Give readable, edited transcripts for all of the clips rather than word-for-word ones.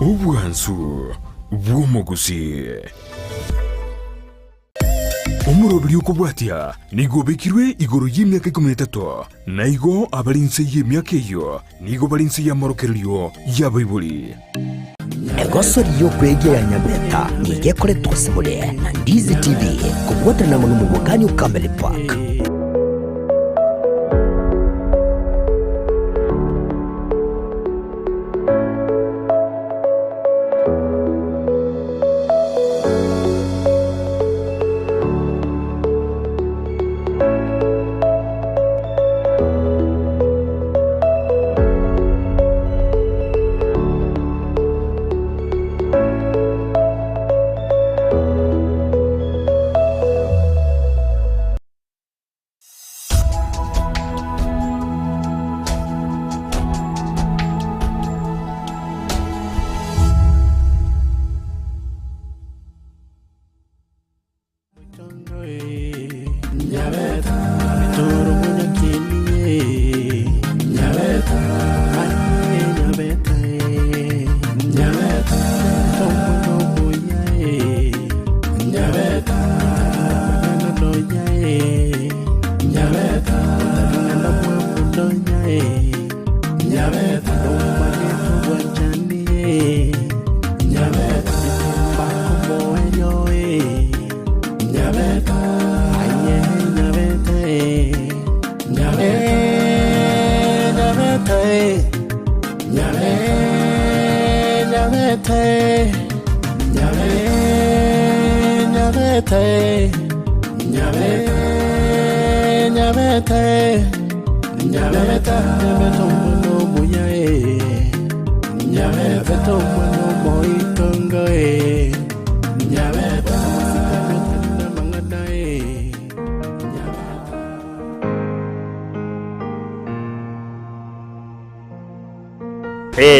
Ubwansu bw'omugusii omurobiri okubwatia nigo bekirwe igoro y'imyaka 13 naigo abalinse y'emyaka eyo nigo balinse y'amorokerero y'abaibuli egosori y'okwegera Nyabeta nigekoretwo simule na Ndizi TV kubwatana mu mubugani ukamele park.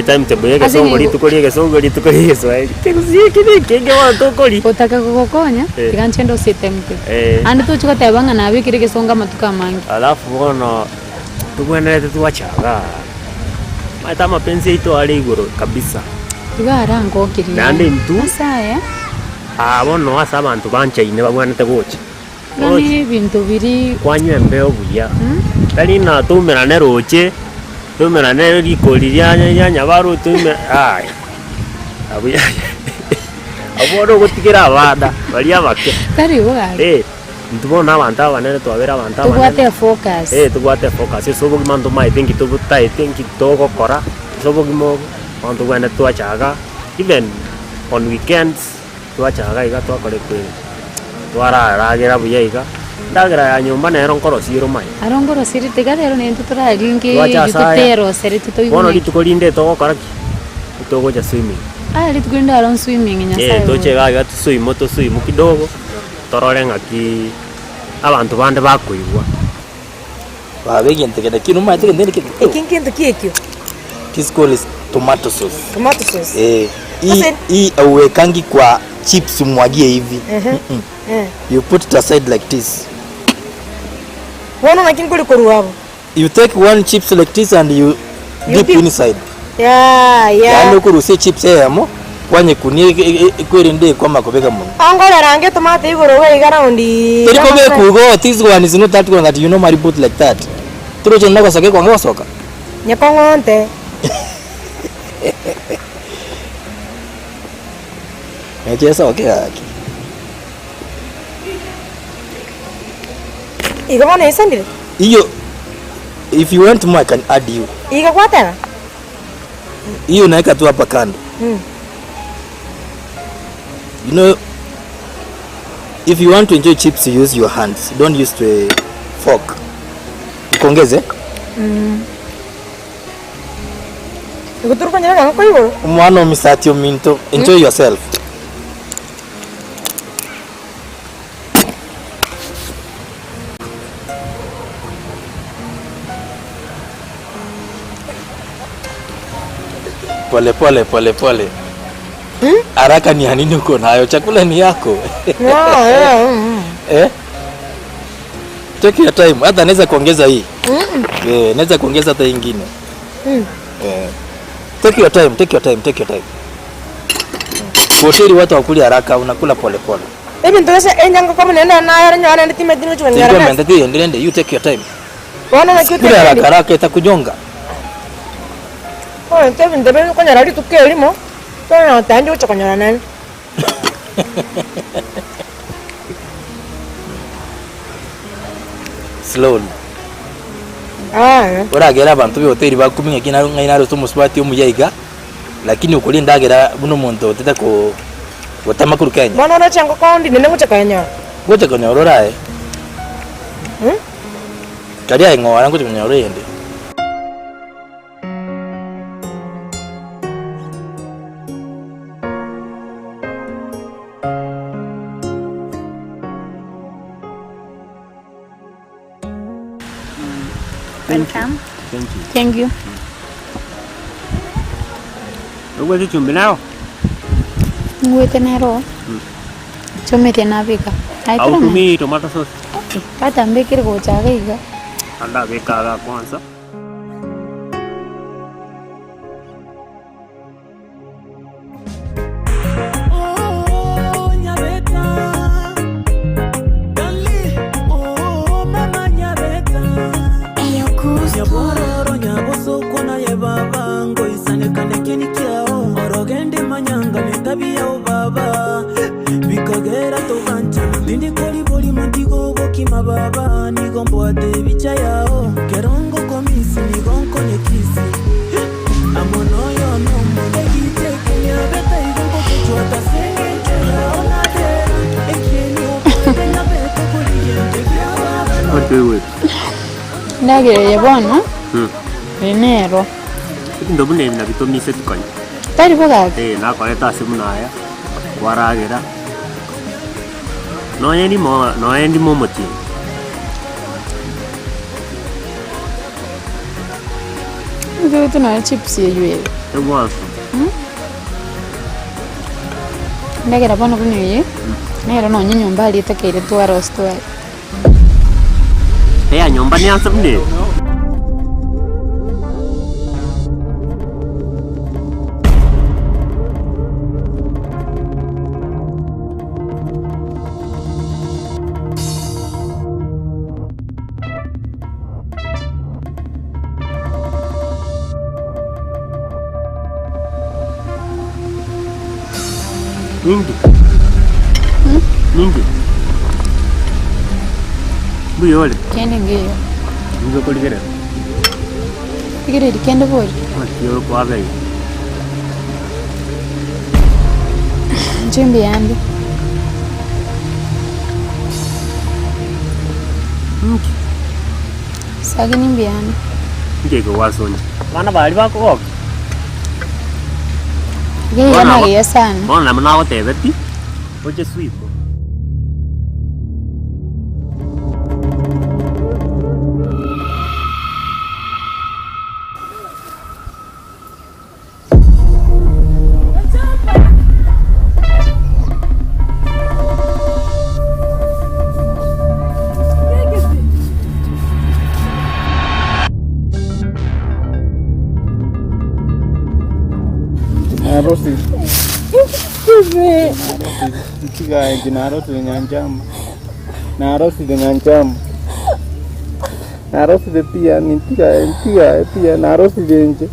Time to bega songori tukoriye Swahili. Kisii kige watu kori. Utaka kukokonya tiganchendo usitemke. Andi tuchiko tebanga na bikire kisonga matuka mangi. Alafu bono tugwenete tuwachaga. Mata mapenzi ito ali igoro kabisa. Tugara ngokiri. Nandi ntu. Asaya. Bono asa abantu banchaine bagwanete gocha. Nani bintu biri kwanywe mbeo buya. Bali na tumera ne roche. Tumera ne rikoli ya nyabaru tumera ai. Abuya. Aboro gutikira abada bali abake. Tari bugari. Ntubona abantu abanene twabera abantu abanene. Tugwate focus. Tugwate focus. Sobo gimanto mai thinki tubutai thinki togo kora. Sobo gimo manto gwana twachaga even on weekends twachaga iga twakore kwe. Twara ragira buya iga. Ndagira ya nyumba na eronkoro siro mai. Arongoro siri tegadero ne ntutura lingi tutero seri tutoyi. Bono litukolinde togo karaki. Togo ja swimming. Litukolinda aron swimming nyasaye. Tochega ga tusuimo kidogo. Torore ngaki abantu bande bakuigwa. Babegente kenda kinu mate kende kiti. Kinkinto kiekyo. This call is tomato sauce. Tomato sauce. Hii auwekangi kwa chips umwagie hivi. You put it aside like this. Wana nakinguli koruwabo. You take one chips like this and you dip inside. Yeah. Yalo kuruse chips yamo kwanye kunie kwerinde kwa makobeka mun. Angola range tomato igoro we igarondi. Perikobe kugo this one is not that one that you normally put like that. Turoje ndako sake kwa ngosoka. Nyakongonte. Echesa okay aki. Iga wana isandile. Iyo if you want more I can add you. Iga kwa tena. Iyo naeka tu hapa kando. You know, if you want to enjoy chips, you use your hands. Don't use a fork. Ukongeze? Ikuturuka nyanga kwa hivyo. Umwana misatio minto. Enjoy yourself. Pole. Haraka ni hanini uko nayo? Chakula ni yako. Take your time. Hata naweza kuongeza hii. Naweza kuongeza hata nyingine. Take your time. Hoteli watu wakuli haraka, unakula pole pole. Hivi ndio enyanga kama nenda na yara nyana nditi medini chwa nyara. Ndio mendete ndende, you take your time. Wana na kitu. Kula haraka haraka itakujonga. Oh, Kevin debe ko nyara ri tukeli mo. Tana tanjo chwa nyara nani. Slowly. Ah. Ora gera abantu be hoteli bakuminga kina ngaina ro muswati omuyaiga. Lakini ukulinda gera buno muntu teta ko watamakuru Kenya. Bana na chango kaundi nene ngucha Kenya. Ngoja kwenye orora Kali ai ngora ngoja kwenye orora yende. Welcome. Thank you. Thank you. Ugo ti chumbi nao? Ngwete nero. Chomete na bika. Au tumi tomato sauce. Kata mbekere go chaga iga. Anda beka kwanza. Baba ni gombo ate bicha yao kerongo komisi ni gonko ne kisi amono yo no mone gite kenya beta igombo kuchwa ta senge chela ona tera ekeni opo tenya beta kuliyente baba. What do you with? Ndagire yabona. Enero. Ndo bune na bitomi set kanya. Tari boga. Na kore ta simu na ya. Waragera. No endi mo moti. Ndio tuna chips yewe. Ewa. Ndagera bana kunye. Nero no nyumba ali takere to roast wa. Ya nyumba ni asabne. Ningi. Buyo wale. Kende ngeyo. Ngizo kuligera. Igere kende boy. Matiyo kwa bai. Njembe yandi. Sagi nimbe yandi. Ngeke wasoni. Bana bali bako. Gaya na gaya sana. Bona mna wote beti. Oje sweet. Narosi. Tiga inji narosi dengan jam. Narosi dengan jam. Narosi de pia ni tiga narosi de inji.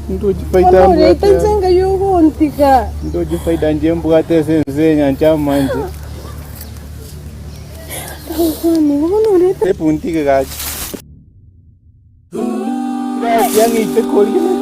Ndo jifaida mbuate. Tensanga yogo ntika. Ndo jifaida nje mbuate sense nyanja manje. Kwani ngono leta. Te punti gaji. Yang ite koli ni.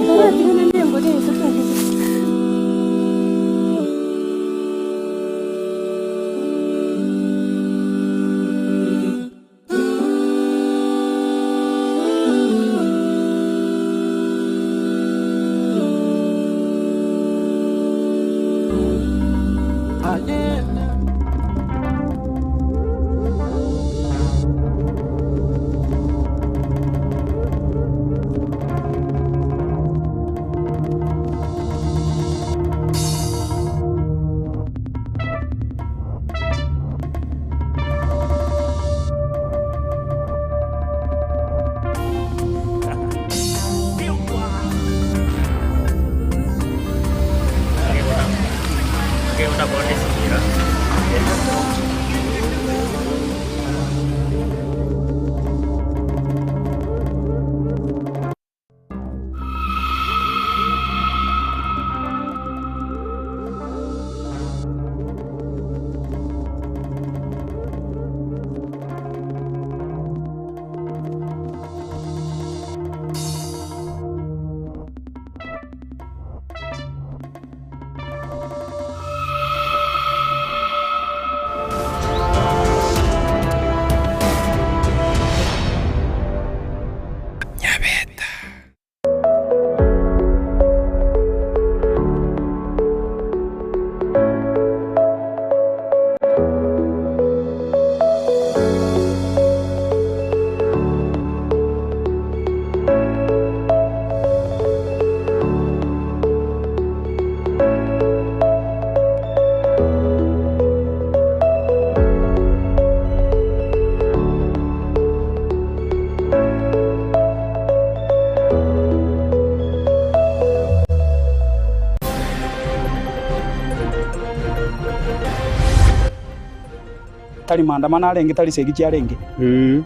tali maandamano arengi tali segiki arengi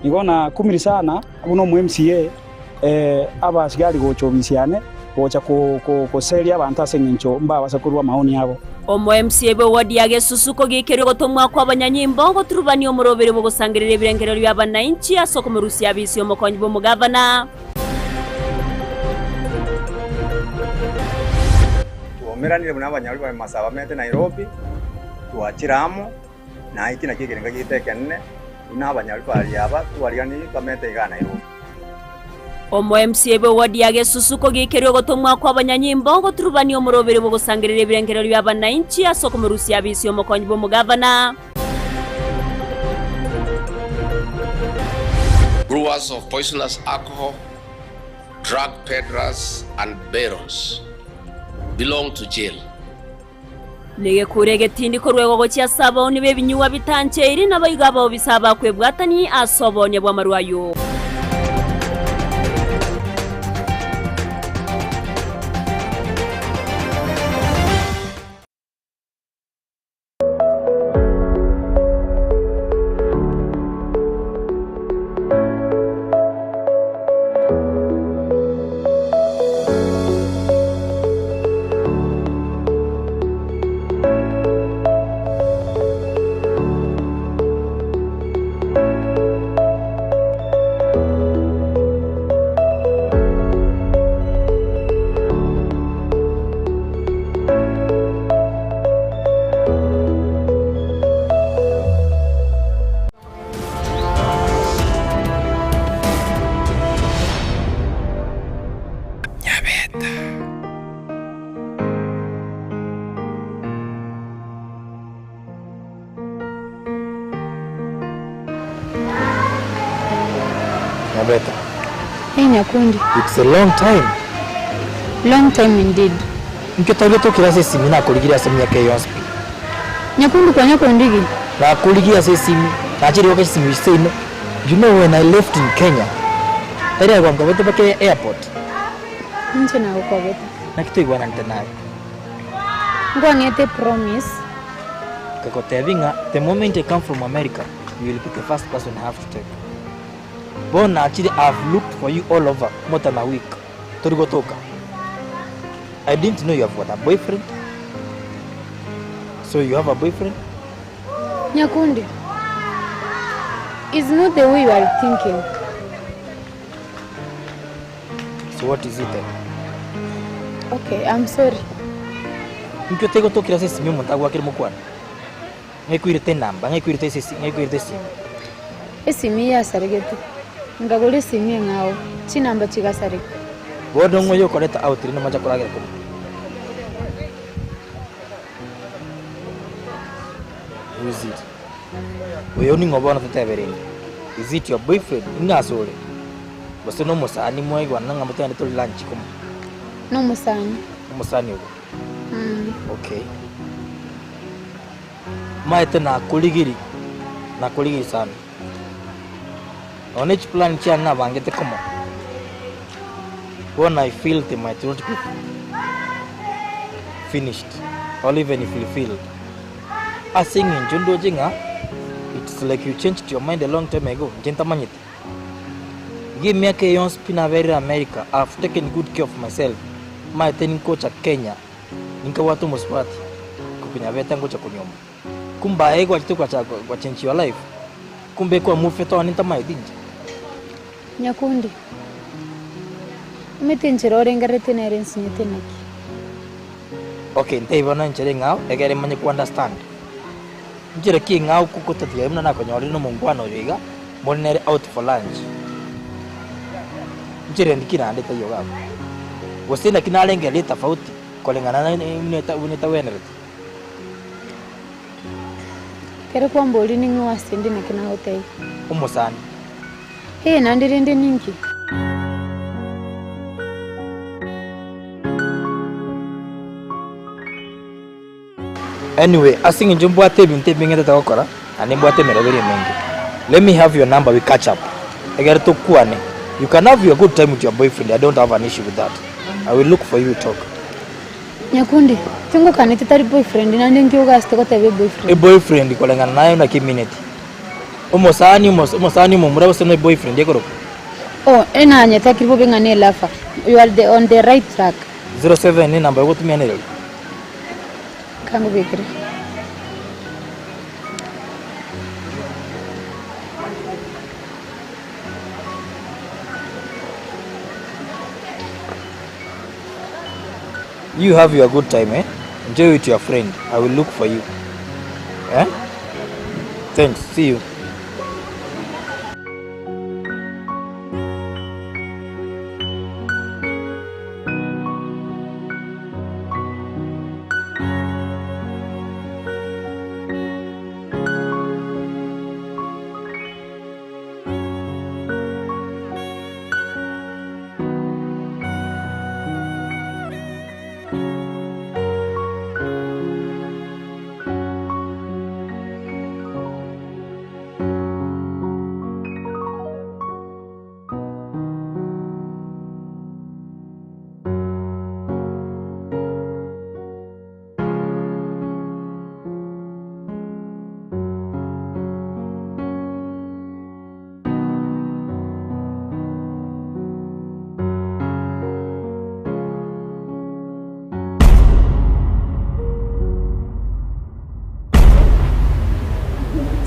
nigona kumiri sana abuno mu MCA abasigari gochobisiane gocha ko seria abantu asengincho mba basakurwa maoni yabo omo MCA be wadi yage susuko gikero gotomwa kwa abanyanyimbo ngo turubani omurobere bo gusangirira ibirengero by'abananchi asoko mu Rusiya bisi omukonyi bo mugavana tuomeranire muna abanyari ba masaba mete Nairobi tuachiramo na iki na kigerenga gitekenne una abanyari bari aba tuariani bamete ga Nairobi omo MCA be wadi yage susuko gikero gotomwa kwa abanyanyimbo ngo turubani omurobere bo gusangirira ibirengero by'abananchi asoko mu Rusiya bisi omukonyi bo mugavana Brewers of poisonous alcohol, drug peddlers and barons belong to jail. Nige kurege tindi korwego gocha saba oni bebinyuwa bitanche iri nabayigaba obisaba kwebwatani asobonye bwa marwayo Nyabeta. Hey Nyakundi. It's a long time. Long time indeed. Nketalo tokira se simi na kuligira se myaka yonspi. Nyakundi kwa Nyakundigi. Na kuligira se simi. Na chiri wakati simi sino. You know when I left in Kenya. Tari kwa mkabete bake airport. Nche na ukobeta. Na kitu igwana ntenayo. Ngwa ngete promise. Kakote vinga, the moment I come from America, you will be the first person I have to take. Bon, actually, I've looked for you all over more than a week. Torigotoka. I didn't know you have got a boyfriend. So you have a boyfriend? Nyakundi. It's not the way you are thinking. So what is it then? Okay, I'm sorry. Nkyo tego tokira se simi montago akiri mukwana. Ngekuirite namba, ngekuirite sisi, ngekuirite simi. Esimi ya saregete. Ngagole simi ngao. Chinamba chiga sarege. Bodo ngoyo koleta outri no maja kolagira ko. Who is it? Oyo ni ngobona tutebereni. Is it your boyfriend? Ngasole. Bose no musani moyi gwana ngamutane to lunch ko. No musani. Musani uko. Okay. Maete na kuligiri sana. On each plan chia na bangete komo. When I feel they might not be finished or even fulfilled. I sing in Jundo Jinga, it's like you changed your mind a long time ago. Gentamanyit. Give me a Keyon spina very America. I've taken good care of myself. My training coach at Kenya. Ninka watu muswati. Kupinyabeta ngocha kunyoma. Kumba ego achito kwa change your life. Kumbe kwa mufeto aninta maidinja. Nyakundi. Umetenjero orengarete na erensi nyetenaki. Okay, ntaiva nchere ngao egere manye ku understand. Njire ki ngao kukotatia mna na konyori no mungwano yiga monere out for lunch. Njire ndikira andeta yoga. Wasina kinalenge leta tofauti kolengana na uneta wenerete. Kero kwa mboli ningi wastendi na kina hotel. Umosani. Hey, nandirende ninki. Anyway, asing njumbu ate binte bingeta takokora, animbu ate merogeri mengi. Let me have your number, we catch up. Egere to kuane. You can have your good time with your boyfriend. I don't have an issue with that. I will look for you to talk. Nyakundi, tungo kanete tari boyfriend na ndengi yoga astoko tebe boyfriend. A boyfriend kolengana nayo na kiminute. Umosani mumura useme boyfriend yako. Oh, ena nyata kiribo bengane lafa. You are on the right track. 07 ni namba yako tumia nelo. Kango bekere. You have your good time, eh? Enjoy with your friend. I will look for you. Eh? Thanks. See you.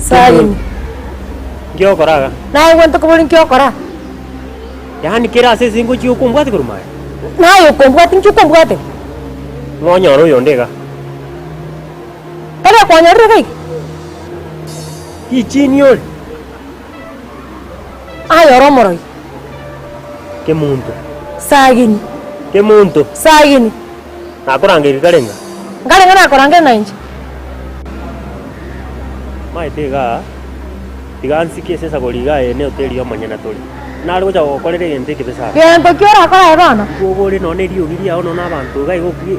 Sayin. Kyo koraga. Na wento ko bolin kyo kora. Yani kira se singo chi ukumbwate kurumaya. Na yo kumbwate nchu kumbwate. Ngonyoro yondega. Kala kwa nyaro kai. Ichini yol. Ayo romoroi. Ke muntu. Sagini. Ke muntu. Sagini. Na korange kalenga. Ngalenga na korange na inchi. Mai tega. Tigansi ke sesa goliga ene hoteli yo manyana toli. Na algo chago kolere gente ke pesa. Gento kyora kora ebana. Gogole no ne rio giria ono na bantu gai gokuye.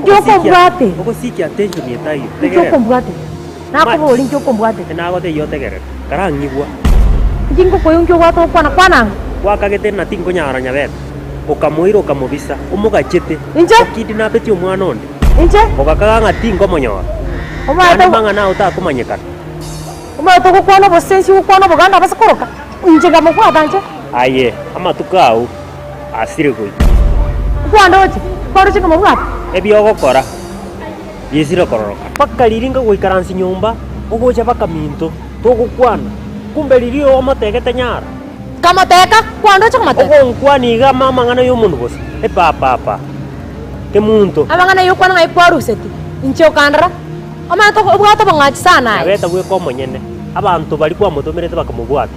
Yo kumbwate. Oko siki attention yetai. Yo kumbwate. Na ko bolin kyo kumbwate. Na go te yo tegere. Karangibwa. Jingo koyungi wato kwana. Wakagete na tingo nyara Nyabeta. Okamuiro kamubisa. Umugachete. Inje? Okidina peti omwana onde. Inje? Okakaga tingo monyora. Omata manga na uta kumanyekana. Omata ko kwana bosensi ko kwana boganda basakoroka. Inje gamukwata nje. Aye, ama tukau. Asire koi. Kwanda ochi. Kwanda chika mabwata. Ebyo gokora. Yesiro kororoka. Paka liringa goikaransi nyumba. Ogocha paka minto. Togukwana. Kumbe lirio omotegete nyara. Kamateka kwanda chika mateka. Ogo nkwani ga mama ngana yo mundu bose. Papa. Ke muntu. Abangana yo kwana ngai kwaru seti. Inche okandra. Omata ko bwata bangachi sana. Nyabeta bwe ko monyene. Abantu bali kwa mutomerete bakamubwata.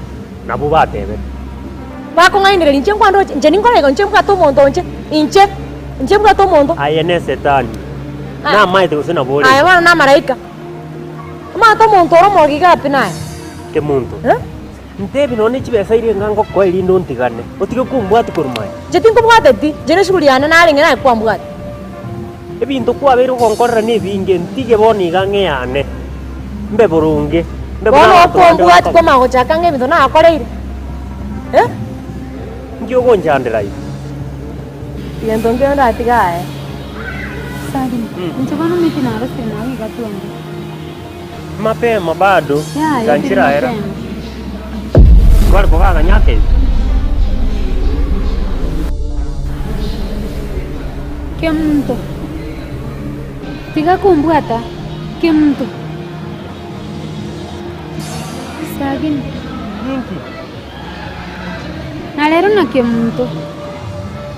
Nabo batebe. Bako ngaindire inche kwanda ochi. Inche ninkorego inche mwato mondo inche. Inche mwato mondo. Ayene setani. Na maite kusina bole. Aye wana na malaika. Omata mondo ro mogiga pinae. Ke muntu. Ntebi none chibesa iri ngango ko iri ndo ntigane. Otike kumbwati kurumai. Jetinko bwate ti. Jene shuliana na alinga na kwa mbwati. Ebintu kwa beru konkorra ne binge ntige boni gangeane. Mbe burunge. Bono ko mbwati ko mago chakange bintu na akoreire. Ngio gonjandira yi. Yendo ngenda atigae. Sagini. Inche kono miti na rose na wi gatonde. Mapema bado. Ganchira era. Kwani boga nyake. Ke muntu. Tiga kumbwata. Ke muntu. Sagini. Ninki. Na lero na ke muntu.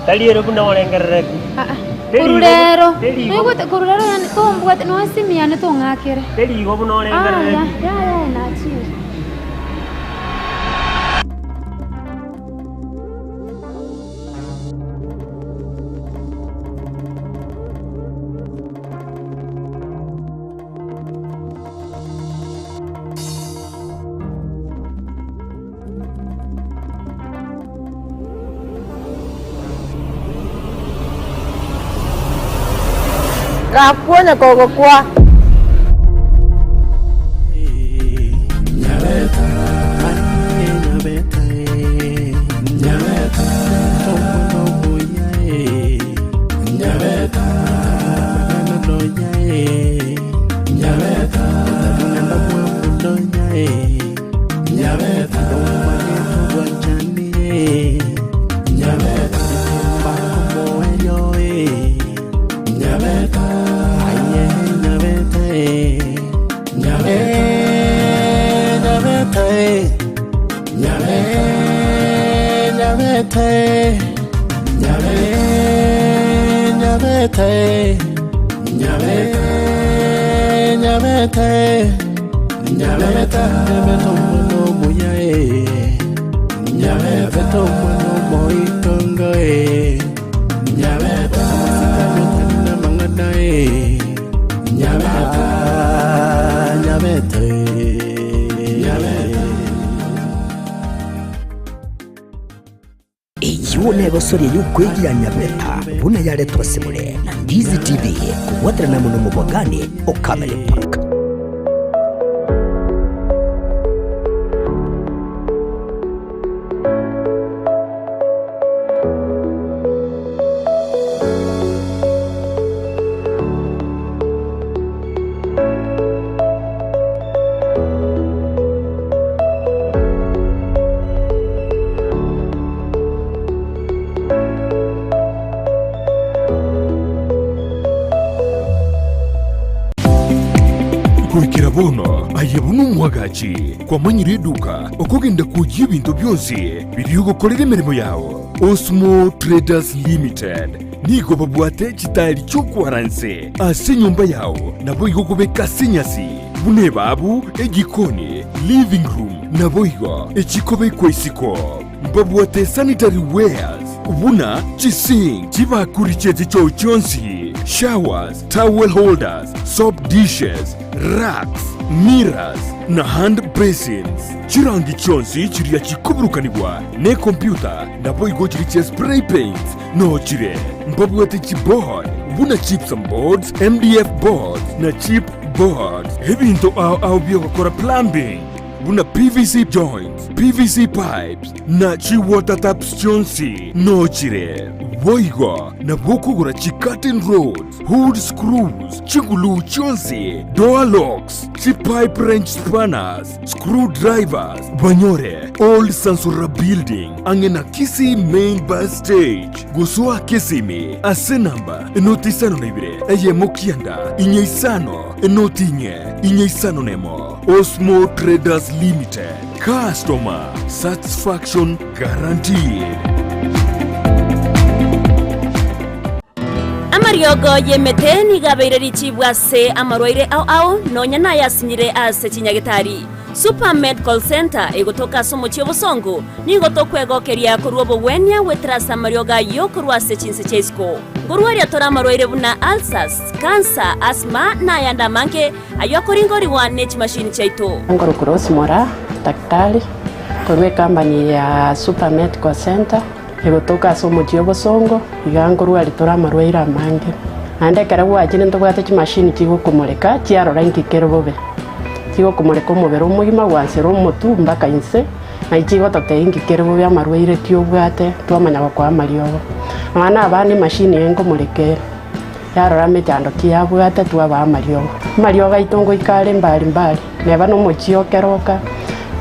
Taliero kuna olengerere. Kurulero. Ego te kurulero yani to mbwate no asimi yani to ngakere. Teli go kuna olengerere. Ya na chi. Rakuonya kogo kwa. Nyabeta, Nyabeta, Nyabeta, Tomo yae, Nyabeta, Nando yae, Nyabeta, Nando yae, Nyabeta, aye, Nyabeta, Nyabeta, Nyabeta, Nyabeta, Nyabeta, Nyabeta, Nyabeta, Nyabeta, Nyabeta, mono moya Nyabeta, mono moitonga Nyabeta, na mangana Nyabeta, Nyabeta, Nyabeta. Iyo n'abasore y'ukwegira Nyabeta buna yale twasemule na Ndizi TV kuwatana na muno mubagane okamele park. Kurikira bono ayebunu mwagachi kwa manyiri eduka okugenda kujya ibintu byose biri gukorera imirimo yawo. Osmo Traders Limited nigo babwate kitali cyo kwaranse ase nyumba yawo nabo igokubeka sinyasi bune babu egikoni living room nabo igo ekikobe kwesiko babwate sanitary wares ubuna chising chibakuricheze cyo cyonsi showers, towel holders, soap dishes, racks, mirrors na hand basins. Chirangi chonsi chiria chikuburukanibwa ne computer nabo igo chiriche spray paints no chire mbabwate chipboard buna chips and boards, MDF boards na chip boards ebinto au byokora plumbing buna PVC joints, PVC pipes na chi water taps chonsi no chire Boigo na bokugura chi curtain rods, hood screws, chigulu chonsi, door locks, chi pipe wrench spanners, screwdrivers, banyore, old Sansura building, angena Kisii main bus stage, gusua Kisimi, ase namba, enoti isano nebire, eye mokianda, inye isano, enoti inye isano nemo, Osmo Traders Limited, customer satisfaction guaranteed. Amariogo yemete nigabeire richibwa se amarwaire au nonya na yasinyire ase chinyagitari Super Medical Center egotoka somo chiobosongo nigotokwegookeria kurwobo wenya wetrasa marioga yokurwa se chinse chesko ngurwaria tora amarwaire buna ulcers, cancer, asthma na yanda manke ayokoringoriwa nechi machine chaito Ngorokorosi mora daktari kurwe company ya Super Medical Center egotoka somo chiobosongo igangorwa ritora amarwaire amange ande karabu ajine ntobwate chi machine chigokomoreka chiarora nkikero bobe chigokomoreka omubere omugima gwansera omotu mpaka inse na ichigotote nkikero bobe amarwaire tiobwate twamanya gokwa amariogo abana abane machine yengomorekera yarora mechando kiabwate twaba amariogo aitongo ikare mbali neba no mochiokeroka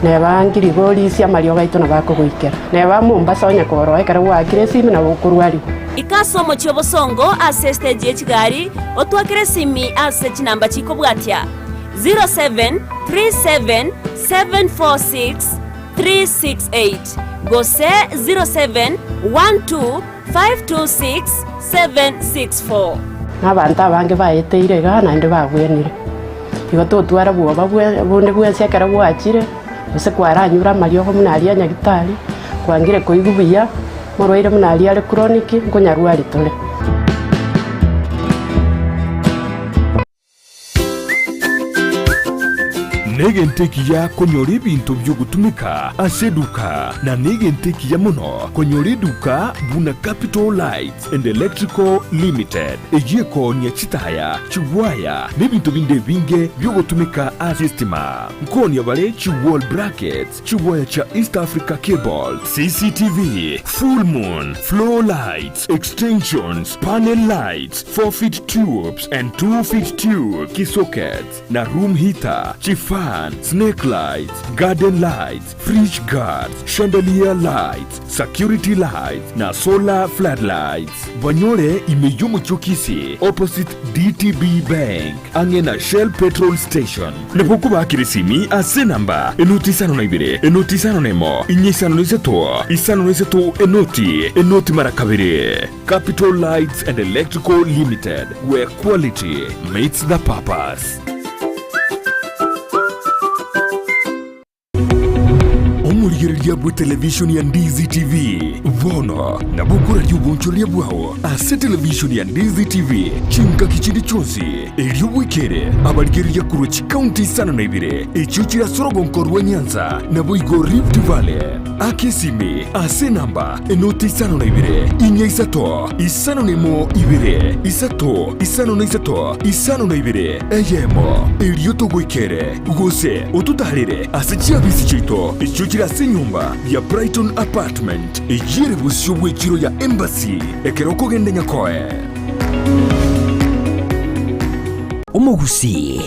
neba ngirigori cia marioga ito na bakuguikera neba Mombasa onya koro ekara gwakire simi na bukurwari ikasomo chiobosongo ase stage echigari otwakire simi ase chinamba chikobwatia 0737746368 gose 0712526764 abantu abange baeteire gana ndi bagwenire igoto twara bwoba bunde bwese ekara gwakire use kwaranyura mariogo munaria nyagitari kwangire koigubuya morwaire munaria ale chronic nkonyarwari tole negenteki ya konyora ibintu byo gutumika aseduka na negenteki ya muno konyora iduka buna Capital Lights and Electrical Limited ejeko nya chitaya chiwaya n'ibintu binde binge byo gutumika asistima nkoni abale chiwall brackets chiwaya cha East Africa Cable, CCTV, full moon, floor lights, extensions, panel lights, 4-feet tubes and 2-feet tube, key sockets na room heater, chifa fan, snake lights, garden lights, fridge guards, chandelier lights, security lights na solar floodlights. Banyore imeyo mucho Kisii opposite DTB Bank angena Shell petrol station. Nepoku bakirisimi ase namba enoti sano na ibire enoti sano nemo inyesano niseto enoti marakabiri. Capital Lights and Electrical Limited, where quality meets the purpose. Omurigereria bwa television ya Ndizi TV vono na bukura ry'ubunchoria bwaho ase television ya Ndizi TV chinka kichindi chonsi elyo wikere abarigereria kurochi county sana na ibire echo kirasorogo nkorwa Nyanza na boigo Rift Valley akesimi ase namba enoti isano na ibire inya isato isano nemo ibire isato isano na isato isano na ibire eyemo elyo togwikere gose otutarire ase chiabisi chito echo kirase nyumba ya Brighton Apartment ejire busyo bw'ekiro ya Embassy ekeroko gende nyakoe Gusii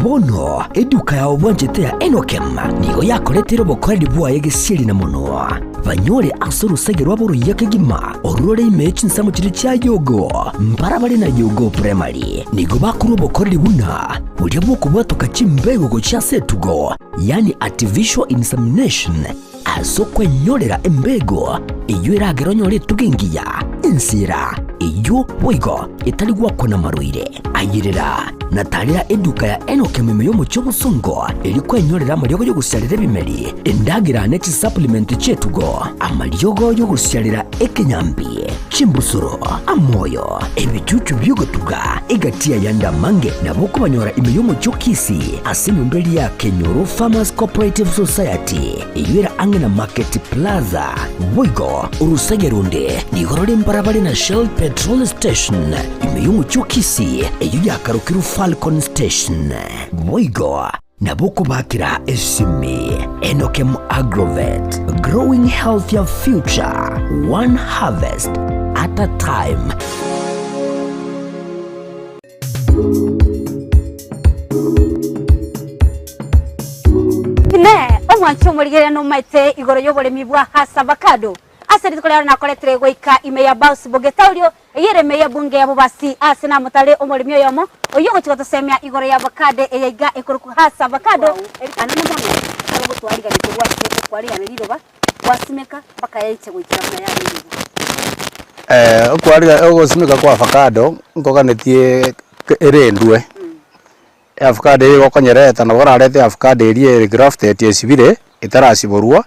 bono eduka ya obwanjete ya Enokem nigo yakoretero bokoreri bwaye Gusii na muno banyore asorusage rwabo ruyake gima orore image nsamo kiri cya yogo mbara bari na yogo primary nigo bakuru bokoreri buna buryo bwo kubatuka chimbego go cya setugo yani artificial insemination asokwe nyorera embego iyo iragero nyore tugengiya insira iyo boigo itari gwakona maruire ayirira natarira eduka ya Enokem yo mu cyobusongo iri kwenyorera amaryogo yo gusyarira bimeri endagira next supplement chetugo amaryogo yo gusyarira ekenyambi chimbusuro amoyo ebicucu byogotuga egatia yanda mange naboko banyora imiyo mu cyo Kisii asinumbeli ya Kenyoro Farmers Cooperative Society iyira angena Market Plaza boigo urusegerunde nigorore mbarabari na Shell petrol station imiyo mu cyo Kisii iyo yakarukiru Falcon Station boigo naboko bakira esimi Enokem Agrovet growing healthier future one harvest at a time. Ne omwancho murigere no maite igoro yoboremi bwa hasa avocado ase ritukolera na koletere goika ime ya boss bogetaurio yere meya bunge ya bubasi ase na mutale omoremi yomo oyo chikoto semya igoro ya avocado eyaiga ekuruku hasa avocado erikana ne bono abo gutwariga bitugwa cyo kwari ya riroba wasimeka paka yaitse goikira na ya riroba kwariga ogosimeka kwa avocado ngoganetie erendwe avocado iri gokonyereta na gorarete avocado iri grafted yesibire itarasiborwa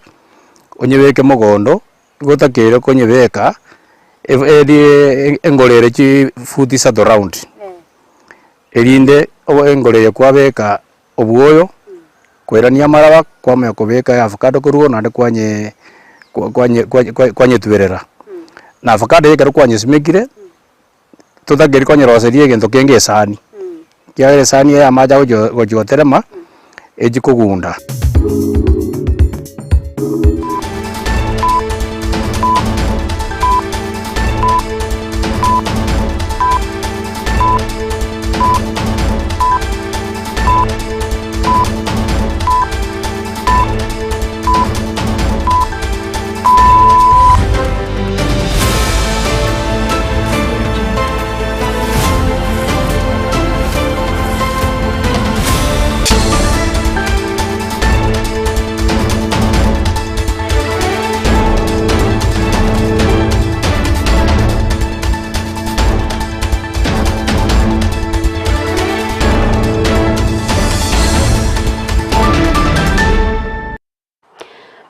onyebeke mugondo gotakire konyebeka eri engorere chi futi sado round erinde engorere kwabeka obuoyo kwerania maraba kwame kubeka avocado kurugo nande kwanye tuberera na avocado iri kwanye simekire tutageri konyeroserie gento kenge sani kia sani ya maja gojoterema ejikugunda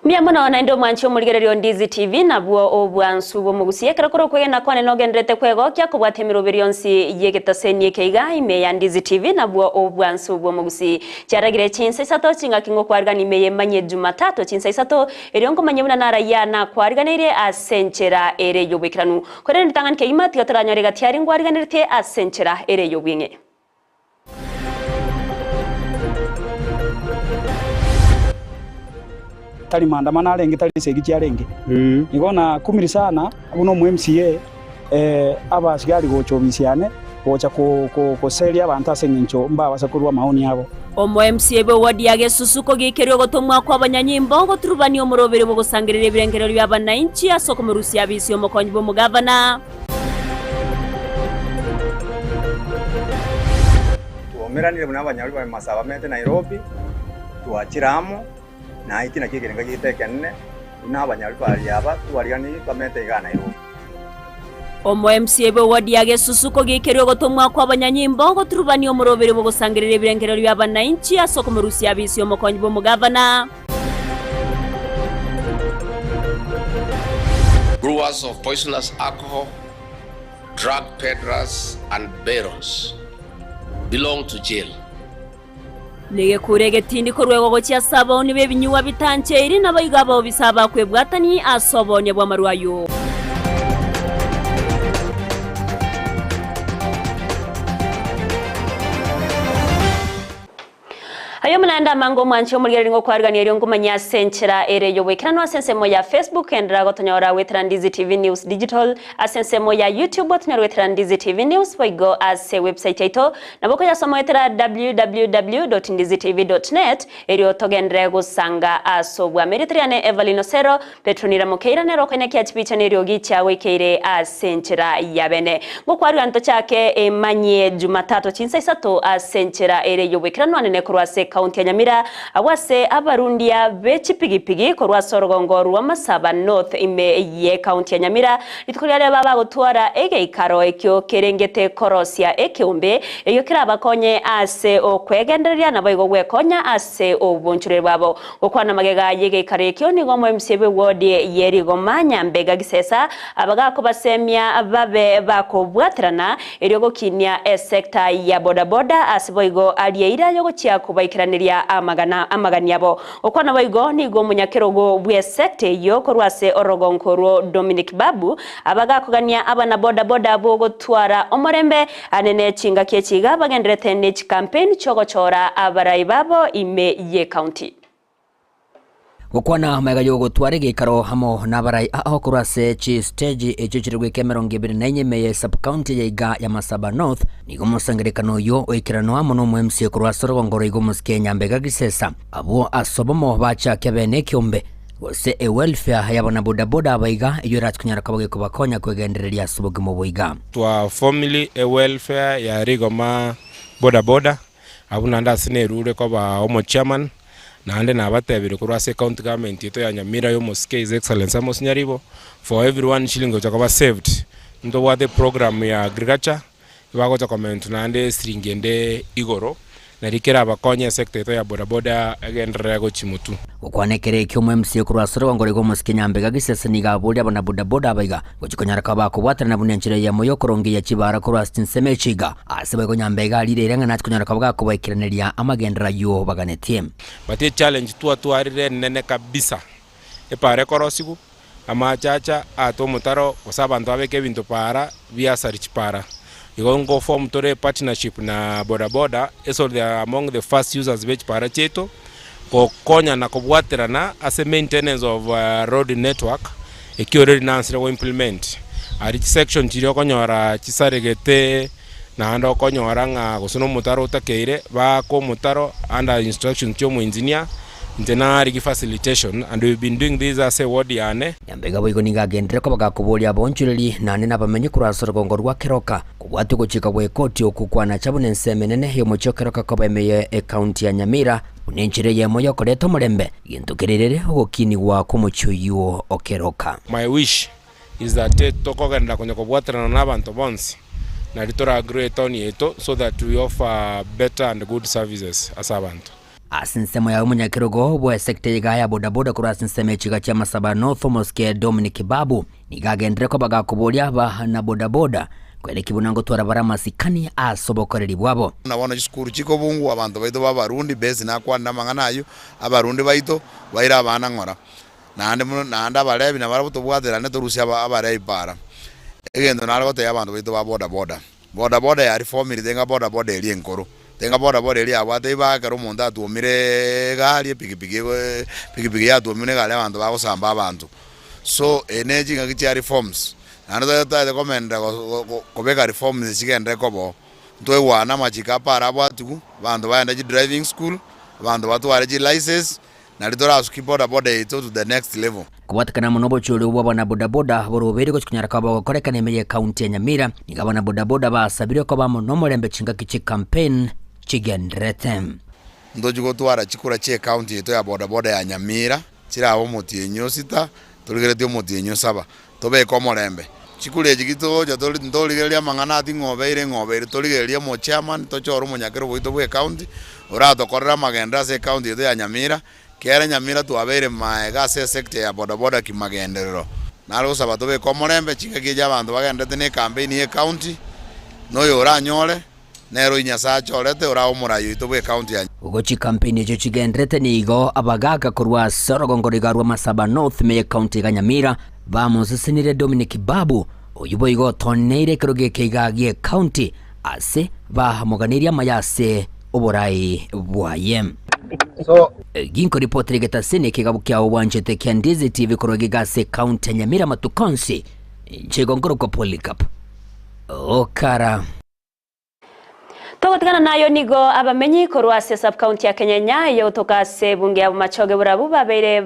Miamono na ndo mwancho muligererio Ndizi TV na buo obwansu bo mugusie karakoro kwena kwane nogendrete kwego kya kubwatemiro birionsi yegetasenie keiga ime ya Ndizi TV na buo obwansu bo mugusi cyaragire chinsa isato cinga kingo kwargani meye manye Jumatatu chinsa isato eriongo manye muna nara ya na kwarganire asenchera ere yobekiranu kore ntangan keima tigataranya gatiari ngwarganirite asenchera ere yobwinge tali maandamano arenge tali segi cyarenge nigona kumiri sana abuno mu MCA abasigari gochobisiane gocha kuseria abantu ase eng'encho mbabasa korwa maoni yabo. Omo MCA be wadi ya Gisusu kogikirio gotumwa kwa abanyanyimbo goturubania omurobere bo gusangirira ebirengerero bya bananchi asoko mu Rusia bisi omukonyi bo mugavana. Tuomeranire muna abanyari ba masaba mete Nairobi tuachiramo na iki na kigerenga gitekenne na abanyari bari aba tuariani bamete ga Nairobi. Omo MCA be wadi ya Gisusu kogikirio gotumwa kwa abanyanyimbo goturubania omurobere bo gusangirira ebirengerero bya bananchi asoko mu Rusia bisi omukonyi bo mugavana. Brewers of poisonous alcohol, drug peddlers and barons belong to jail. Nige kurege tindi ko rwego gocia saboni be binyuwa bitanche iri nabayigabo bisaba kwebwatani asobonye bwa marwayo. Ayo mnanda mango mwanchi omulgeri ngo kwarigania ryo ngumanya senchera ere yo wekirano asensemo ya Facebook endra gotonyora wetira Ndizi TV News Digital asensemo ya YouTube gotonyora wetira Ndizi TV News boigo ase website yaito naboko ya somo wetira www.ndizitv.net eri togendre gusanga asobwa meritriane Evelyn Osero Petronira Mukeira nero kwene kiachipicha neryo gicha wekere asenchera yabene ngo kwariganto chake emanye Jumatatu chinsa isato asenchera ere yo wekirano anene kurwase County ya Nyamira awase abarundia bechipigipigi korwa sorogongo rwa Masaba North ime ye County ya Nyamira litukuliale baba gutwara ege ikaro ekyo kerengete korosia ekiumbe eyo kiraba konye ase okwegenderia nabo igogwekonya ase obunchurire babo okwana magega yege ikare ekyo ni gomo MCB ward yeri gomanya mbega gisesa abaga ko basemia babe bakobwatrana eryo gokinia sector ya bodaboda asiboigo aliyeira yogo chia kubaikiraniria amagani yabo okwana boigo nigo munyakerogo bwe sector yo korwase orogonkoro Dominic Babu abaga kugania abana bodaboda bo gotwara omorembe anene chinga kyechiga bagendrete ne campaign chogochora abarai babo ime ye county gukwana mega yo gutwara gikaro hamo nabarai aho kurase chi stage echichirwe kemeronge 24 meye sub county yaiga ya Masaba North nigo musangerekano yo oikirano amo no MC kurase rogongoro igo muskenya mbega gisesa abo asobomo bacha kebene kyombe wose welfare yabana bodaboda baiga iyo ratkunyara kabage kubakonya kwegendereria subuge mu boiga twa family welfare ya rigoma bodaboda abunanda sinerure ko ba omo chairman nande nabatebire kurase county government yeto ya Nyamira yo His Excellency Amos Nyaribo for everyone shilingo chakaba saved ndo wa the program ya agriculture ibago cha comment nande stringende igoro narikera abakonye sector yeto ya bodaboda agendera go chimutu ukwanekere kyo MC kurasoro wangore go muskenya mbega gisese niga bodi abana bodaboda baiga gukonyara kabako bwatana bunenchire ya moyo korongi ya chibara kurastin semechiga asebe go nyambega alirenga na kunyara kabako baikiraneria amagendera yo baganetie bati challenge tu arire nene kabisa epare korosigu ama chacha ato mutaro osabantu abeke bintu para via sarich igongo form tore partnership na bodaboda eso they are among the first users which para cheto kokonya na kubwaterana as a maintenance of road network ekioreri nansire go implement ari section chiro konyora chisaregete na ando konyora nga gosono mutaro takeire ba ko mutaro under instruction to mu engineer Ntenari facilitation and we've been doing this as a ward yane yambega boigo nigagendere ko bagakubolia bonchureri nane nabamenye kurasoro gongorwa keroka kubwate gucika bwe koti okukwana chabune nsemenene yo muchokeroka ko bemeye account ya Nyamira unenchire ye moyo koreto murembe gintukerere ogokini wa kumuchuyo okeroka. My wish is that tokogenda konyo kubwaterana nabantu bonsi na litora agree town yeto so that we offer better and good services as abantu asinsemo ya umunyakirogo bwa sekte yiga ya bodaboda kurasinseme chiga cha Masaba North Moske Dominic Babu nigagendere ko bagakubolia ba na bodaboda kwele kibunango twara baramasikani asobokoreri bwabo nabona iskuru chiko bungu abantu baito babarundi bezi nakwanda manganayo abarundi baito baira abana ngora nanda balebi na barabuto bwaderane torusia abarebi para egendo nalgote abantu baito ba bodaboda ya reformiri denga bodaboda eri enkoro tenga bodaboda eri abate bakaro monda atumire gali pikipiki ya atumire gali abantu bagosamba abantu so energy ngakitia reforms nando toyete komende kobeka reforms chigende kobo ntwewana machika para bwatugu bandu baende driving school bandu batware license na litora boda boda ito to the next level. Kuwatikana munobo chuli uwa wana bodaboda boroberi kuchikunyara kwa bagokoreka nemeye kaunti ya Nyamira niga wana bodaboda basabire kwa munomo lembe chinga kichi campaign chigendrete. Ndoji gotwara chikura che kaunti ito ya bodaboda ya Nyamira chira abo motienyo sita toligeretio motienyo saba tobe komo lembe chikule jigito ja toligeria mangana ati ngobeire toligeria mo chairman tochoro munyakero boito bwe county ora tokorera magenda se county ito ya Nyamira kera Nyamira tuabere maega se sector ya bodaboda kimagenderero nalo saba tobe komo lembe chikage abantu bagendete ne campaign ye county no yora nyole nero inyasa chorete ora omurayo ito bwe county ya ugochi campaign ejo chigendrete nigo abagaga kurwa sorogongorigarwa Masaba North meye county ya Nyamira bamuzisinire Dominic Babu uyubo igo toneire kiroge keigagie county ase bahamuganiria mayase oborai bwaye so ginko report regeta sene kigabu kya wanjete kya Ndizi TV kuroge gase county Nyamira matukonsi chegongoro kwa Polycarp okara Togotikana nayo nigo abamenyi korwase sub county ya Kenya yo tokase bunge abo machoge burabu babere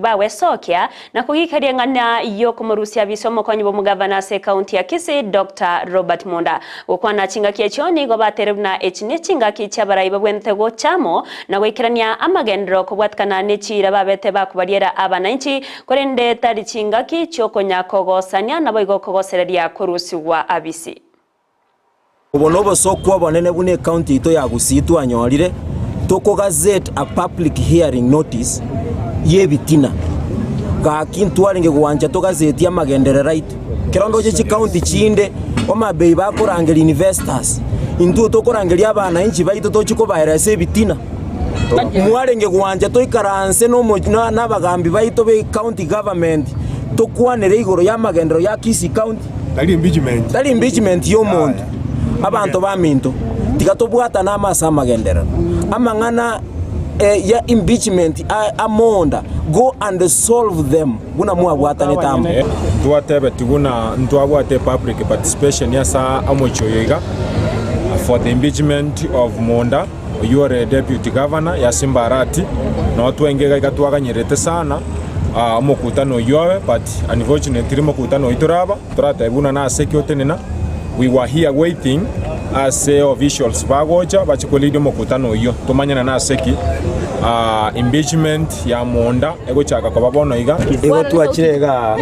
bawesokia na kugikaria ngana yo kumurusia bisomo kwa nyibo mugavana se county ya Kisii Dr. Robert Monda gukwana chinga kiecho nigo baterebna echine chinga kichabara ibabwentego chamo na gwikirania amagendro kubwatkana nechira babete bakubariera abananchi korende tari chinga kicho konyakogosania nabo igokogosereria kurusiwa abisi Obonobo sokwa bonene bune county ito ya Gusii twanyorire toko gazette a public hearing notice yebitina ka kintu aringe gwanja to gazette ya magendere right kirondo je county chinde omabei bakorangera investors intu tokorangeria abana inchi baito tochiko virus ebitina mwarenge gwanja to ikaranse no nabagambi baito be county government tokwanere igoro ya magendero ya Kisii county dali impeachment yo muntu abantu baminto tigatobwata namasa magendera amangana ya impeachment amonda go and solve them buna muabwata netambo tuatebe tuguna ntwabwate public participation yasa amochoyega for the impeachment of Monda your deputy governor ya Simbarati no twengega ikatwaganyerete sana mokutano yowe but unfortunately mokutano ituraba turatebuna na security. We were here waiting as officials bagoja bachikolide mokutano iyo tumanyana na seki impeachment ya Monda ego chaka kwa babono iga ego tuachirega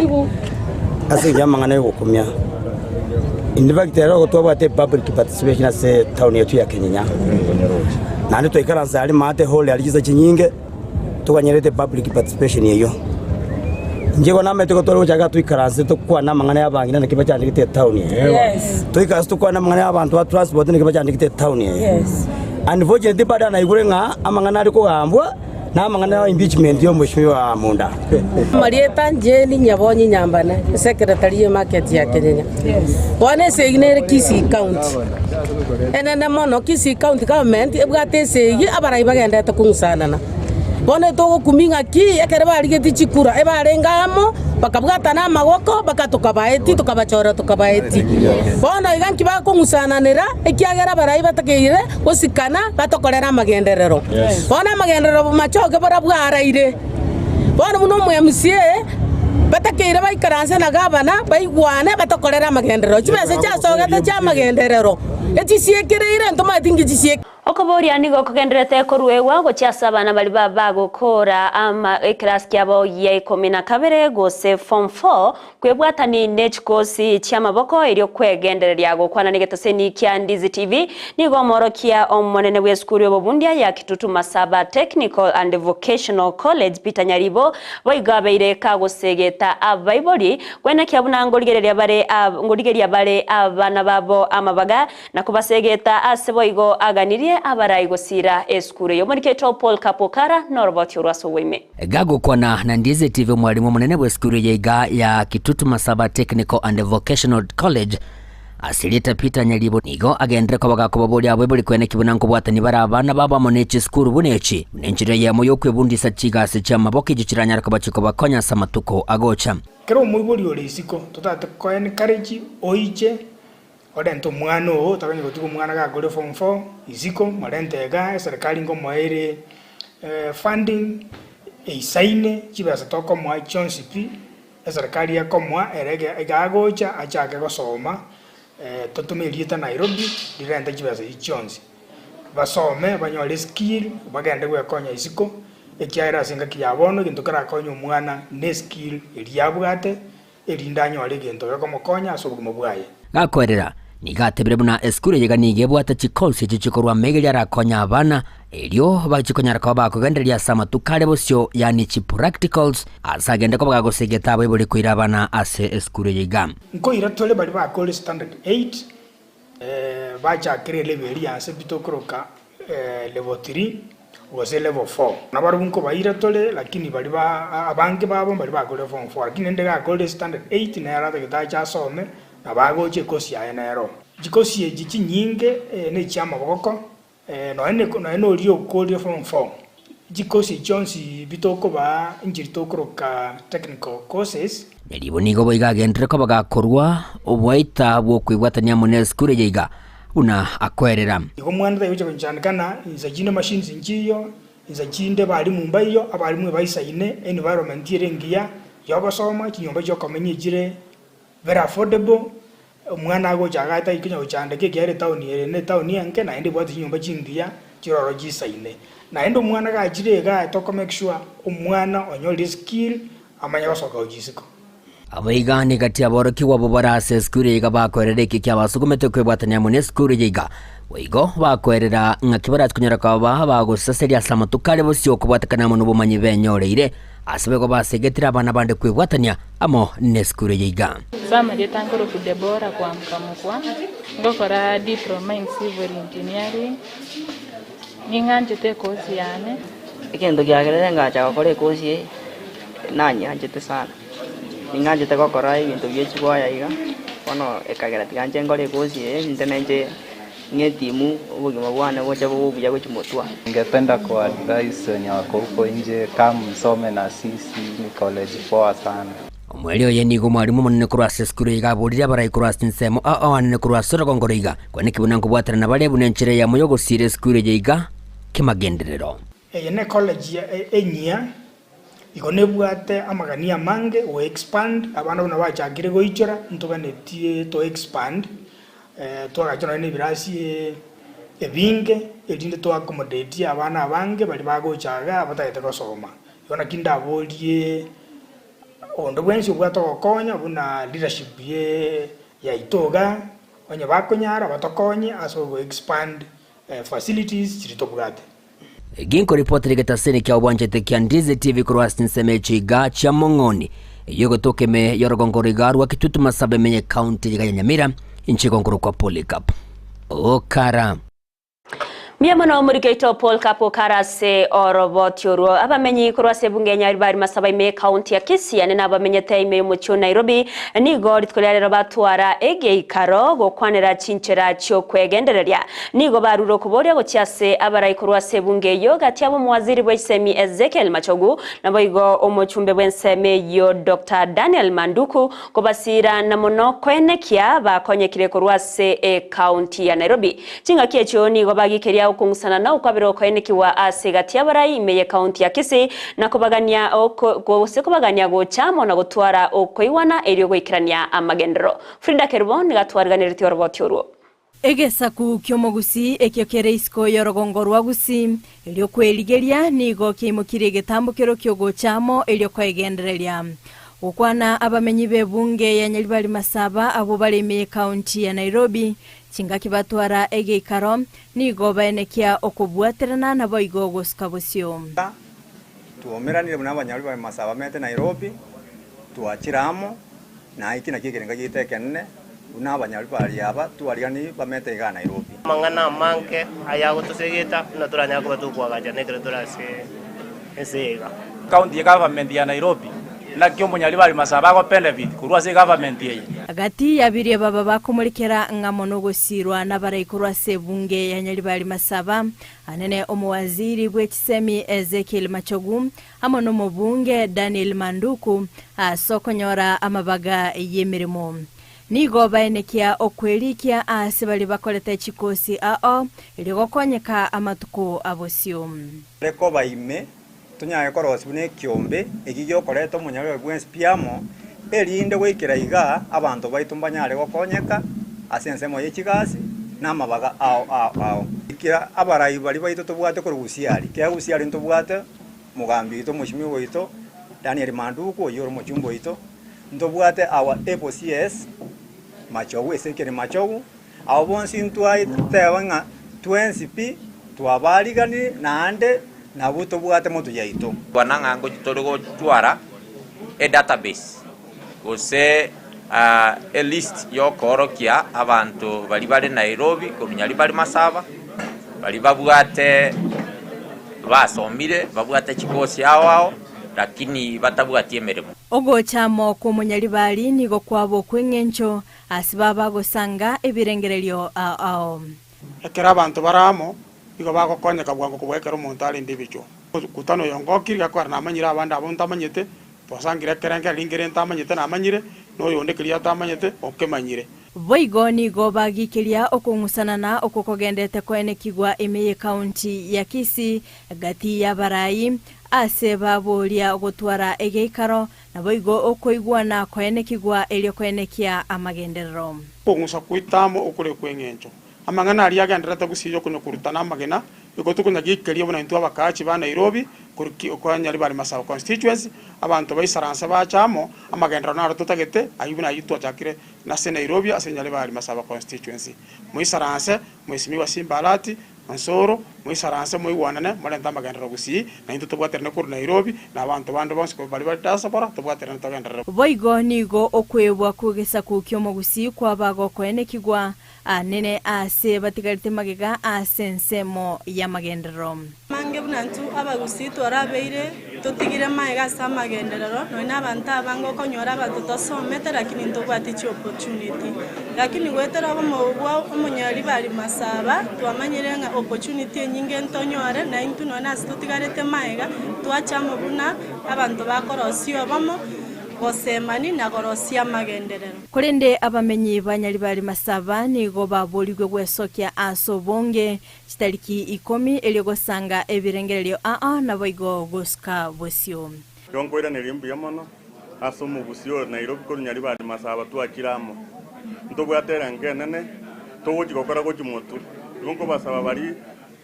ase jamangana yo kumya indiba kitero go twabate public participation ase town yetu ya Kenya nani to ikaranza ali mate hole aligiza chinyinge tukanyerete public participation yeyo njego name tuko toro chaga tuikaranze tukwa namangana y'abangina nikiba cyandikite town yes tuikaranze tukwa namangana y'abantu wa transport nikiba cyandikite town yes unfortunately bada na igurenga amangana ariko gambwa namangana ya impeachment yo mushimi wa Monda Marieta Njeni Nyabonyi Nyambana secretary ya market ya Kenya wane segnere Kisii county enene mono Kisii county government ebwate segi abarai bagenda tukungsanana bone to kuminga ki ekere barigeti chikura ebarengamo bakabwata na magoko bakatukabaeti tukabachora tukabaeti bone iganki bakongusananira ekiagera barayi batakeire gosikana batokorera magenderero bone magenderero machoge barabwaraire bone muno mu MCA batakeire baikaranse na gabana baigwane batokorera magenderero chibese chasogete cha magenderero etisiekirire ntoma tingi chisiek Okoboria nigo kugenderete koruewa gochasa bana bali bagokora ama class kyabo ye 12 gose form 4 kwebwatani nechikosi cyamaboko iryo kwegendereria gokwana nigetoseni kya Ndizi TV nigo morokia omonene we school yo bobundia ya Kitutu Masaba Technical and Vocational College Pitanyaribo boigabeire kagosegeta abaibori kwena kyabuna ngorigeria bare abana babo amabaga na kubasegeta aseboigo aganirie abarai gosira eskure yo muriketo Paul Kapokara Norbert Uraso weme gago kwana na Ndizi TV mwalimu munene wa skuru yega ya Kitutu Masaba Technical and Vocational College Asilita Peter Nyalibo nigo agendere ko bagako boli abo boli kwene kibuna ngo bwatani bara abana baba monechi skuru bunechi nenjire ya moyo kwebundisa chigase cha maboki gichiranya rakabachiko bakonya samatuko agocha kero muibuli ole isiko tutate ko encourage oiche odento mwana o takanye gotuko mwana ga gore form 4 isiko marente ga serikali ngo moere funding eisaine chibasa toko mwa chonsipi serikali ya komwa erege igagocha achake gosoma totumelieta Nairobi direnda chibasa ichonsi basome banyole skill bagende gwekonya isiko ekiaira singa kiyabono gintu karakonya umwana ne skill eliyabwate elindanyole gintu gakomokonya asobugimo bwaye gakwerera nigatebere buna eskure yega nigebwata chikolse chichikorwa megeli arakonya abana elio bagikonyara ko bakugenderia samatukale bosyo yani chi practicals asagende ko bagagosegeta abo boli kwira abana ase eskure yega nko iratole bali bakole standard 8 bacha kire level ya se bitokroka level 3 wose level 4 nabarunko bairatole lakini bali ba abange babo bali bakole form 4 lakini ndega kole standard 8 na yarata gitacha some nabagoche kosi ya enero jikosi ejichi nyinge ne chama boko no eno rio kole form 4 jikosi chonsi bitoko ba injirito ka technical courses Nyalibo nigo boiga gendere ko bagakorwa obwaita bwo kwibwatania mune skure yiga una akwerera igo mwana da yoje kunjanikana iza jine machines njiyo iza jinde bali mumbayo abali mwe bayisaine environment yerengiya yobasoma kinyomba cyo kamenyigire very affordable umwana ago jagata ikinya uchandeke kyere town yere ne town yanke na ende bwati nyomba chingiya kiroro gisaine na ende umwana ga jire ga to make sure umwana onyole skill amanya basoka ogisiko abaigani kati aboroki wabo barase skure yiga bakwerereke kyabasugumete kwebwatania mune skure yiga weigo bakwerera ngakibara kunyara kwa bagosaseria samatukale bosyo kubwatakana mu bumanyi benyoreire asibego basegetira abana bande kwebwatania amo ne skure yiga sama je tangoro ku Debora kwa mkamukwa ngokora diploma in civil engineering ninganje te kozi yane ikendo gyagere ngacha kore kozi nanya njete sana inganje te gokora ibintu byechigwaya iga kono ekagera tiganje ngore kozi ndenenje ngetimu ubugima bwana bocha bubuya gochimotwa. Ningependa kuadvise wenye wako huko nje kama msome na sisi, ni college poa sana. Omwelio yenigo mwalimu munene kurwase skuru yiga bulira barayi kurwase nsemo awanene kurwase rogongoriga kwene kibuna ngubwatana na bale bunenchere ya moyo gusire skuru yiga kimagenderero yene college enyia igone bwate amagania mange o expand abana buna bachagire goichora ntoganetie to expand twagachona ne birasi ebinge elinde to accommodate abana abange bali bagochaga abatayete gosoma yona kinda bolie ondo bwensi bwato gokonya buna leadership ye ya itoga onye bakonyara batokonye aso go expand facilities chirito bwate ginko report rigetasene kya obwanjete kya Ndizi TV kurwasi nsemechi ga cha mongoni yogo tokeme yorogongorigarwa kitutuma sabe menye county ya Nyamira inchigongoro kwa Polycarp okara Miamano murikeito Paul Kapo karase orobotyoro abamenyi kurwase bungenya bari masaba ime county ya Kisii ane nabamenyete ime mucho Nairobi ni gori tkolera batwara ege ikaro gokwanera chinchera cyo kwegendereria nigo baruro kuboria gocyase abarai kurwase bungeyo gati abo mwaziri bwesemi Ezekiel Machogu naboigo omuchumbe bwenseme yo Dr. Daniel Manduku kobasira namono kwenekia bakonyekire kurwase county ya Nairobi chinga kiecho nigo bagikeria ukungusana na ukabiro kwaenikiwa asegati abarai imeye county ya Kisii na kubagania kubagania gochamo na gutwara okoiwana elio goikirania amagendero Frida Kerbon gatwarganiriti orobotyoruo Egesaku kyomogusi ekyokere isiko yorogongorwa Gusii elio kweligeria nigo kimukire getambukiro kyogochamo elio kwegendereria ukwana abamenyi bebunge ya Nyalibali masaba abo bali imeye county ya Nairobi chinga kibatwara ege ikaro nigo baenekia okubwaterana na boigo goskabosyo tuomeranire muna Nyalibali masaba mete Nairobi tuachiramo na iki na kigerenga gitekenne una Nyalibali aba tuariani bamete ga Nairobi mangana manke ayago tusegeta na turanya ko batukwagaja negre turase esega county government ya Nairobi na kyo Nyalibali masaba ko benefit kurwase government ye Agati yabirie baba bakumurikira ngamo no gusirwa n'abaraikurwa sebunge ya Nyaribari Masaba anene omuwaziri bw'ekisemi Ezekiel Machogu hamwe n'omubunge Daniel Manduku asokonyora amabaga y'emirimo nigo baenekia okwelikia asibali bakoleta chikosi ao iligokonyeka amatuko abosio reko baime tunyaye korosi bune kiombe egigyo koleto munyaro bwensi piamo erinde gwikira iga abantu baitumbanyare gokonyeka asensemo y'ekigasi n'amabaga ao ikira abarayi bali baito tubwate ko Gusii kya Gusii ntubwate mugambi to mushimi woito Daniel Manduku yoro mujumbo ito ntubwate awa EPOCS Machogu esekere Machogu abo bonsi ntwai tewanga 20p twabaligani nande nabuto bwate moto yaito wananga ngo torogo twara e database ose a list yo korokia abantu bali Nairobi kurunyali bali Masaba bali babwate basomire babwate chikosi awao lakini batabwatie meremo ogo chamo ko Munyaribari nigo kwabo kwengencho asibaba gosanga ebirengerelyo ao ekera abantu baramo igo bagokonyeka bwango kubwekera umuntu ali ndibicho kutano yongokiri gakora namanyira abandi abo ntamanyete twasangira kerenge lingere ntamanyete namanyire no yondekiria tamanyete okemanyire boigo nigo bagikiria okungusana na okokogendete kwenekigwa Emeye County ya Kisii gati ya barayi ase baboria gutwara egeikaro na boigo okoigwana kwenekigwa elio kwenekia amagenderero kungusa kwitamo okure kwengencho amangana ali agenderete gusiyo kuno kurutana amagena ikoto kunya gikeria bona intu abakachi ba Nairobi kuriki okwanya Nyaribari Masaba constituency abantu bayisaranse bachamo amagendero naro tutagete ayibuna yitwa chakire na se Nairobi ase Nyaribari Masaba constituency muyisaranse mwisimi wa Simbalati Ansoro muyisaranse muyiwanane mulenta amagendero Gusii na intu tubwaterane kuri Nairobi na abantu bandi bonse ko bali diaspora tubwaterane tagendero boigo nigo okwebwa kugesa kukyo mu Gusii kwa bago kwenekigwa anene ase batigarite magega asensemo ya magendero mange bunantu abagusii twarabeire tutigire maega sa magenderero no n'abantu abango konyora abantu tosomete lakini ntubati opportunity lakini gwetera Nyaribari Masaba twamanyire nga opportunity nyinge ntonyore na intu no nas tutigarite maega twachamo buna abantu bakorosio bamo gosemani na gorosia magenderero kurinde abamenyi ba Nyaribari Masaba nigo baboligwe gwesokia asobonge kitariki 10 eligosanga ebirengerelyo na boigo goska bosio yonkoira nerimbu yamono asomo Gusii Nairobi ko Nyaribari Masaba twakiramo ntobwatera ngenene togokora gokimotu yonko basaba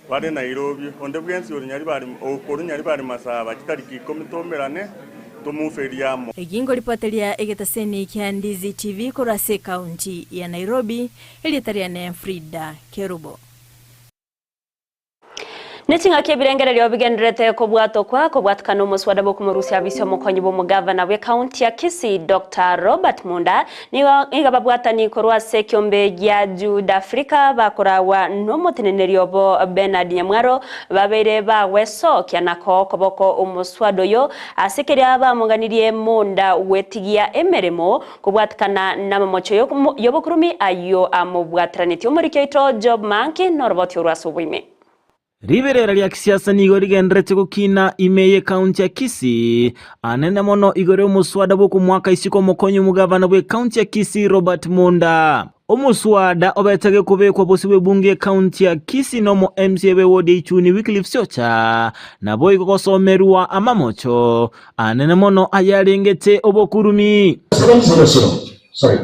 bari Nairobi onde bwensi Nyaribari Masaba kitariki 10 tomberane tumuferiamo egingo ripotelia egetaseni kya Ndizi TV korase county ya Nairobi elitariane Frida Kerubo Netinga kebirengerelyo bigenderete ko bwato kwa ko bwatkano muswada bo kumurusia bisyo mukonyi bo mugavana we county ya Kisii Dr. Robert Munda niwa igababwata ni korwa sekyombe ya Juda Africa bakorawa no muteneneryo bo Bernard Nyamwaro babere ba weso kyanako koboko umuswado yo asekeria aba munganirie Munda wetigia emeremo ko bwatkana namamocho yo bokurumi ayo amubwatraniti umurikyo job manki norboti urasubime Riberera lya kisiasa nigo rigendrete gukina Emeye County ya Kisii anene mono igore umuswada bwo kumwaka isiko mukonyo mugavana bwe County ya Kisii Robert Munda omuswada obetege kubekwa bosi we bunge County ya Kisii no mo MCA we wode ichuni Wycliffe Siocha na boy kosomerwa amamocho anene mono ayarengete obokurumi 700 sorry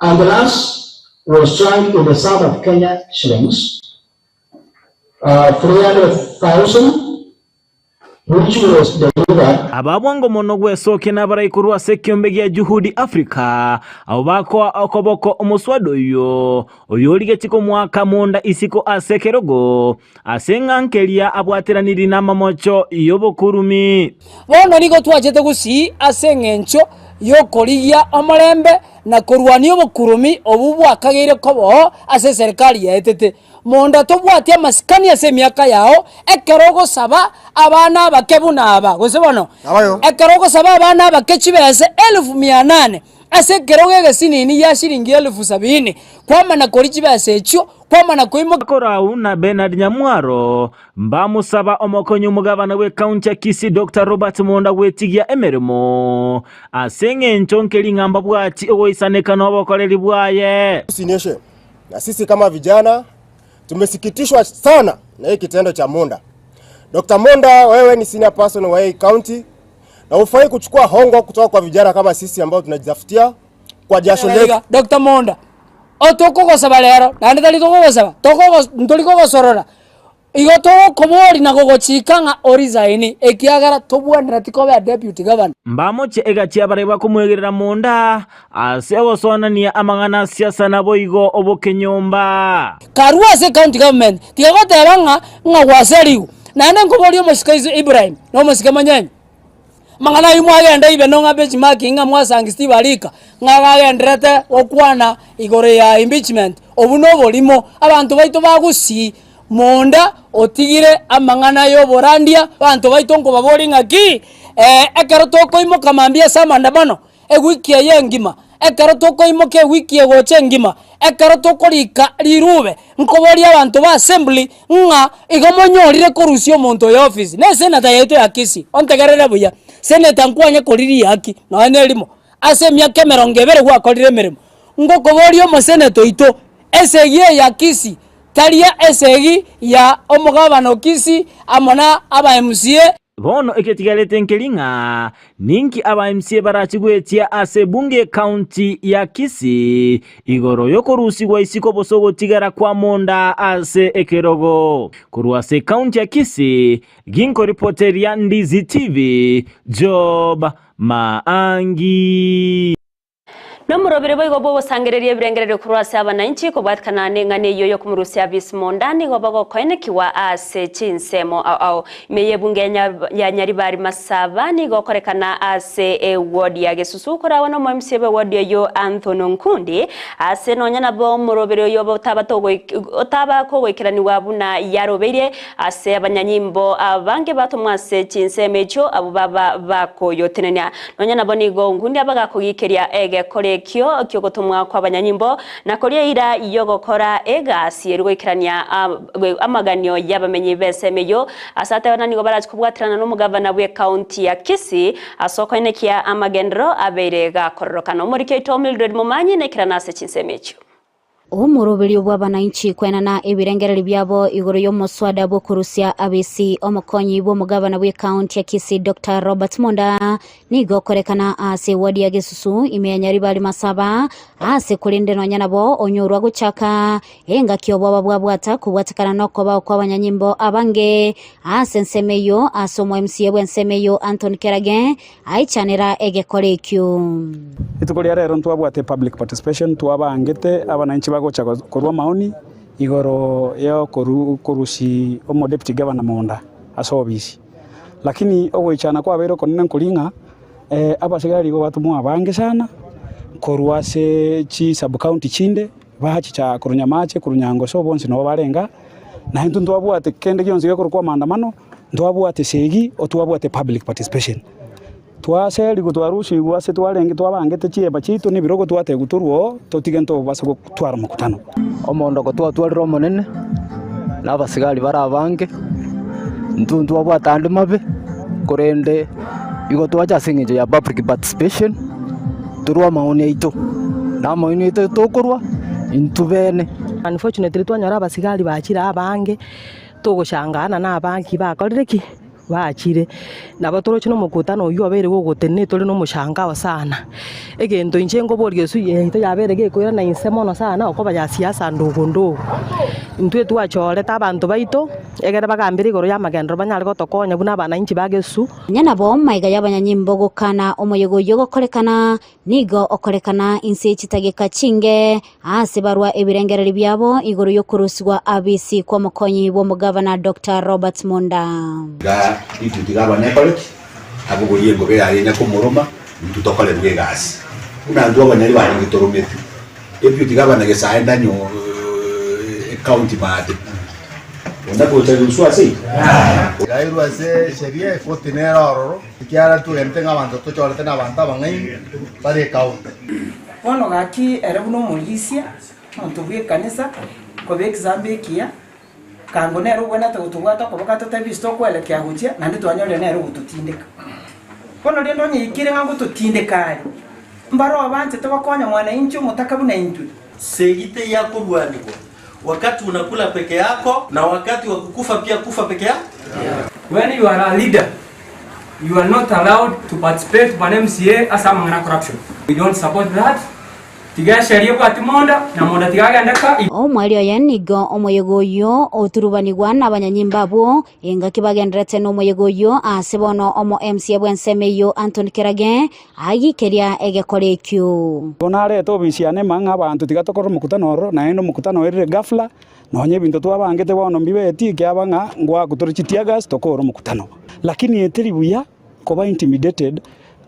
and the last was joined in the south of Kenya shillings 300,000 which was delivered. Ababwango mono gwesoke n'abaraikurwa sekyombe gya Juhudi Africa abo bako okoboko umuswado yo oyoligekiko mwaka Munda isiko asekerogo asengankelia abwateraniri n'amamocho yobokurumi bono nigo twajete Gusii asengencho yokoriya amalembe na kurwania obokurumi obubwa akagire kobo ase serikali yetete Munda tobwatia masikani ase miaka yao ekerogo saba abana bakebuna aba gose bono ekerogo saba abana bakechibese 1800 ase keroge gesinini ya shilingi 70,000 kwamana kori chibese echo kwamana koimo korau na Bernard Nyamwaro mbamusaba omokonyo mugabana we county ya Kisii Dr. Robert Monda gwetigia emeremo asenge nchonkeli ngamba bwati ogoisaneka n'obokoreri bwaye. Nation. Na sisi kama vijana tumesikitishwa sana na hiki kitendo cha Monda. Dr. Monda, wewe ni senior person wa hii county na ufai kuchukua hongo kutoka kwa vijana kama sisi ambao tunajitafutia kwa jasho letu. Dr. Monda otoko gosaba lero nande tali toko gosaba ntoli gosorora igoto komori na gogochikanga orizaini ekiagara tobwanira tikobe deputy governor mbamoche egatia bareba kumwegerera Monda ase osonania amangana siasa nabo igo obokenyomba karua se county government tigagote banga ngwaseriu nande nkobori omusikaizo Ibrahim no musike manyenyi mangana yimwe agenda ibe no ngabechi makinga mwasangi Steve Alika ngagagenderete okwana igore ya impeachment obuno bolimo abantu baito bagusi Monda otigire amangana yo borandia abantu baito ngo babori ngaki ekero tokoimo kamambia samandamano wiki yengima ekero tokoimo ke wiki egoche ngima ekero tokorika lirube nkobori abantu ba assembly nga igomonyorire korusio monto ya office ne senata yeto ya Kisii ontegerere buya seneta nkwanye koriri yaki no nelimo ase myaka 20 gwakorire mirimo ngokobori omo seneta ito esegie ya Kisii taria esegi ya omugabano Kisii amona aba MCA bono eketigarete nkelinga ninki aba MCA barachigwetia ase bunge county ya Kisii igoro yokorusigwa isiko bosogo tigara kwa Monda ase ekerogo kuruase county ya Kisii ginko reporter ya Ndizi TV Job Maangi nomurobere boigo bo sangererie birengerere kurwase abananchi ko bwatkana nengane yoyo kumurusia Monda ni gobago koenekiwa ase chinsemo au meye bunge ya Nyaribari Masaba ni gokorekana ase ward ya Gesusu korawa no MCB ward yo Anthony Nkundi ase nonyana bo murobere yo otaba ko wekirani wabuna yarobeire ase abanyanyimbo abange batomwase chinsemecho abo baba bakoyo tenenya nonyana bo ni go Nkundi abaga kugikeria ege kore kyo gotumwa kwa banyanyimbo na koria ira yogokora egasi erwekirania amaganyo y'abamenyi besemeyo asate banani gobaraje kubwatirana no mugavana bwe county ya Kisii asoko inekia amagendro aberega kororokano muri keto Mildred Mumanyi nekirana se chinsemecho omuroberi bw'abananchi kwenana ebirengereri byabo igoro y'omuswada bwo kurusia abisi omukonyi bw'omugabana bwe county ya Kisii Dr. Robert Monda nigo korekana ase wadi ya Gesusu imeya Nyaribari Masaba ase kulinde nonyana bo onyorwa guchaka enga kyobo bwabwata kubwatakana nokoba kwa banyanyimbo abange ase nsemeyo asomo MCA bwensemeyo Anthony Kerage aichanira egekorekyo itukoria rero ntwabwate public participation twabangete abananchi bagocha korwa maoni igoro yo korusi omo deputy governor Monda asobisi lakini ogoichana kwa bero konene kulinga abasigari go batumwa bange sana korwa se chi sub county chinde bachicha kurunyamache kurunyango so bonsi no barenga na hintu ntwabwate kende gyonse gekorwa maandamano ntwabwate segi otwabwate public participation twaseri gutwarushi gwase twarenge twabangete chieba chitu ni birogo twate guturwo totigento basa gutwara mukutano omondo ko twatwarira monene nabasigari barabange ntuntu abwatande mabe kurende igo twacha singeje ya public participation turwa maoni ito na maoni ito tokurwa intubene unfortunately twanyara abasigari bakira abange togoshangana na abangi bakorire ki bachire nabatoroche no mukutano uyu abere gogotene tole no mushangao sana egento inchengo borgesu yehito yabere gekwira na insemono sana okoba ya siasa ndogondo intwe twachore tabantu baito egere bagambire igoro ya magendro banyare gotokonya buna bana inchi bagesu nyana bo maiga y'abanyanyimbo gokana omoyego yogokorekana nigo okorekana insi chitageka chinge ase barwa ebirengereri byabo igoro yokuruswa abisi kwa mukonyi bo mugavana Dr. Robert Monda itutigaba nekole abuguriye ngo berarenya ko muroma tutokole bwegasi unandu abanyari bari gitoromete ebyutigaba nage saenda nyo county mate Onda kuterushwa si. Gairwa se sheria fotinera ororo. Ikiara tu entenga abantu to chorete na banta bangai pare kaunta. Bono gaki erebuno mulisia ontubwe kanisa kobe exambe kia kango nero bwana tutubwata ko bakato tabisto kwelekea gutia nandi twanyore nero gututindika. Bono rendo nyikire ngango tutindika. Mbaro abanje tobakonya mwana incho mutaka buna intu. Segite yako bwaniko. Wakati unakula peke yako na wakati wa kukufa pia kufa peke yako. When you are a leader, you are not allowed to participate by MCA as a man corruption. We don't support that. Tiga sheria kwa timonda na monda tiga ndaka. Omwali oyanigo omoyegoyo oturubanigwa n'abanyanyimbabu enga kibagendrete n'omoyegoyo asebono omo MCA bwensemeyo Anthony Kerage agikeria egekorekyo. Bonare to bisiane manga abantu tiga tokoro mukutano ro na eno mukutano ere gafla nonye bintu twabangete bono mbibeti kyabanga ngwa kutorichitia gas tokoro mukutano. Lakini etiribuya koba intimidated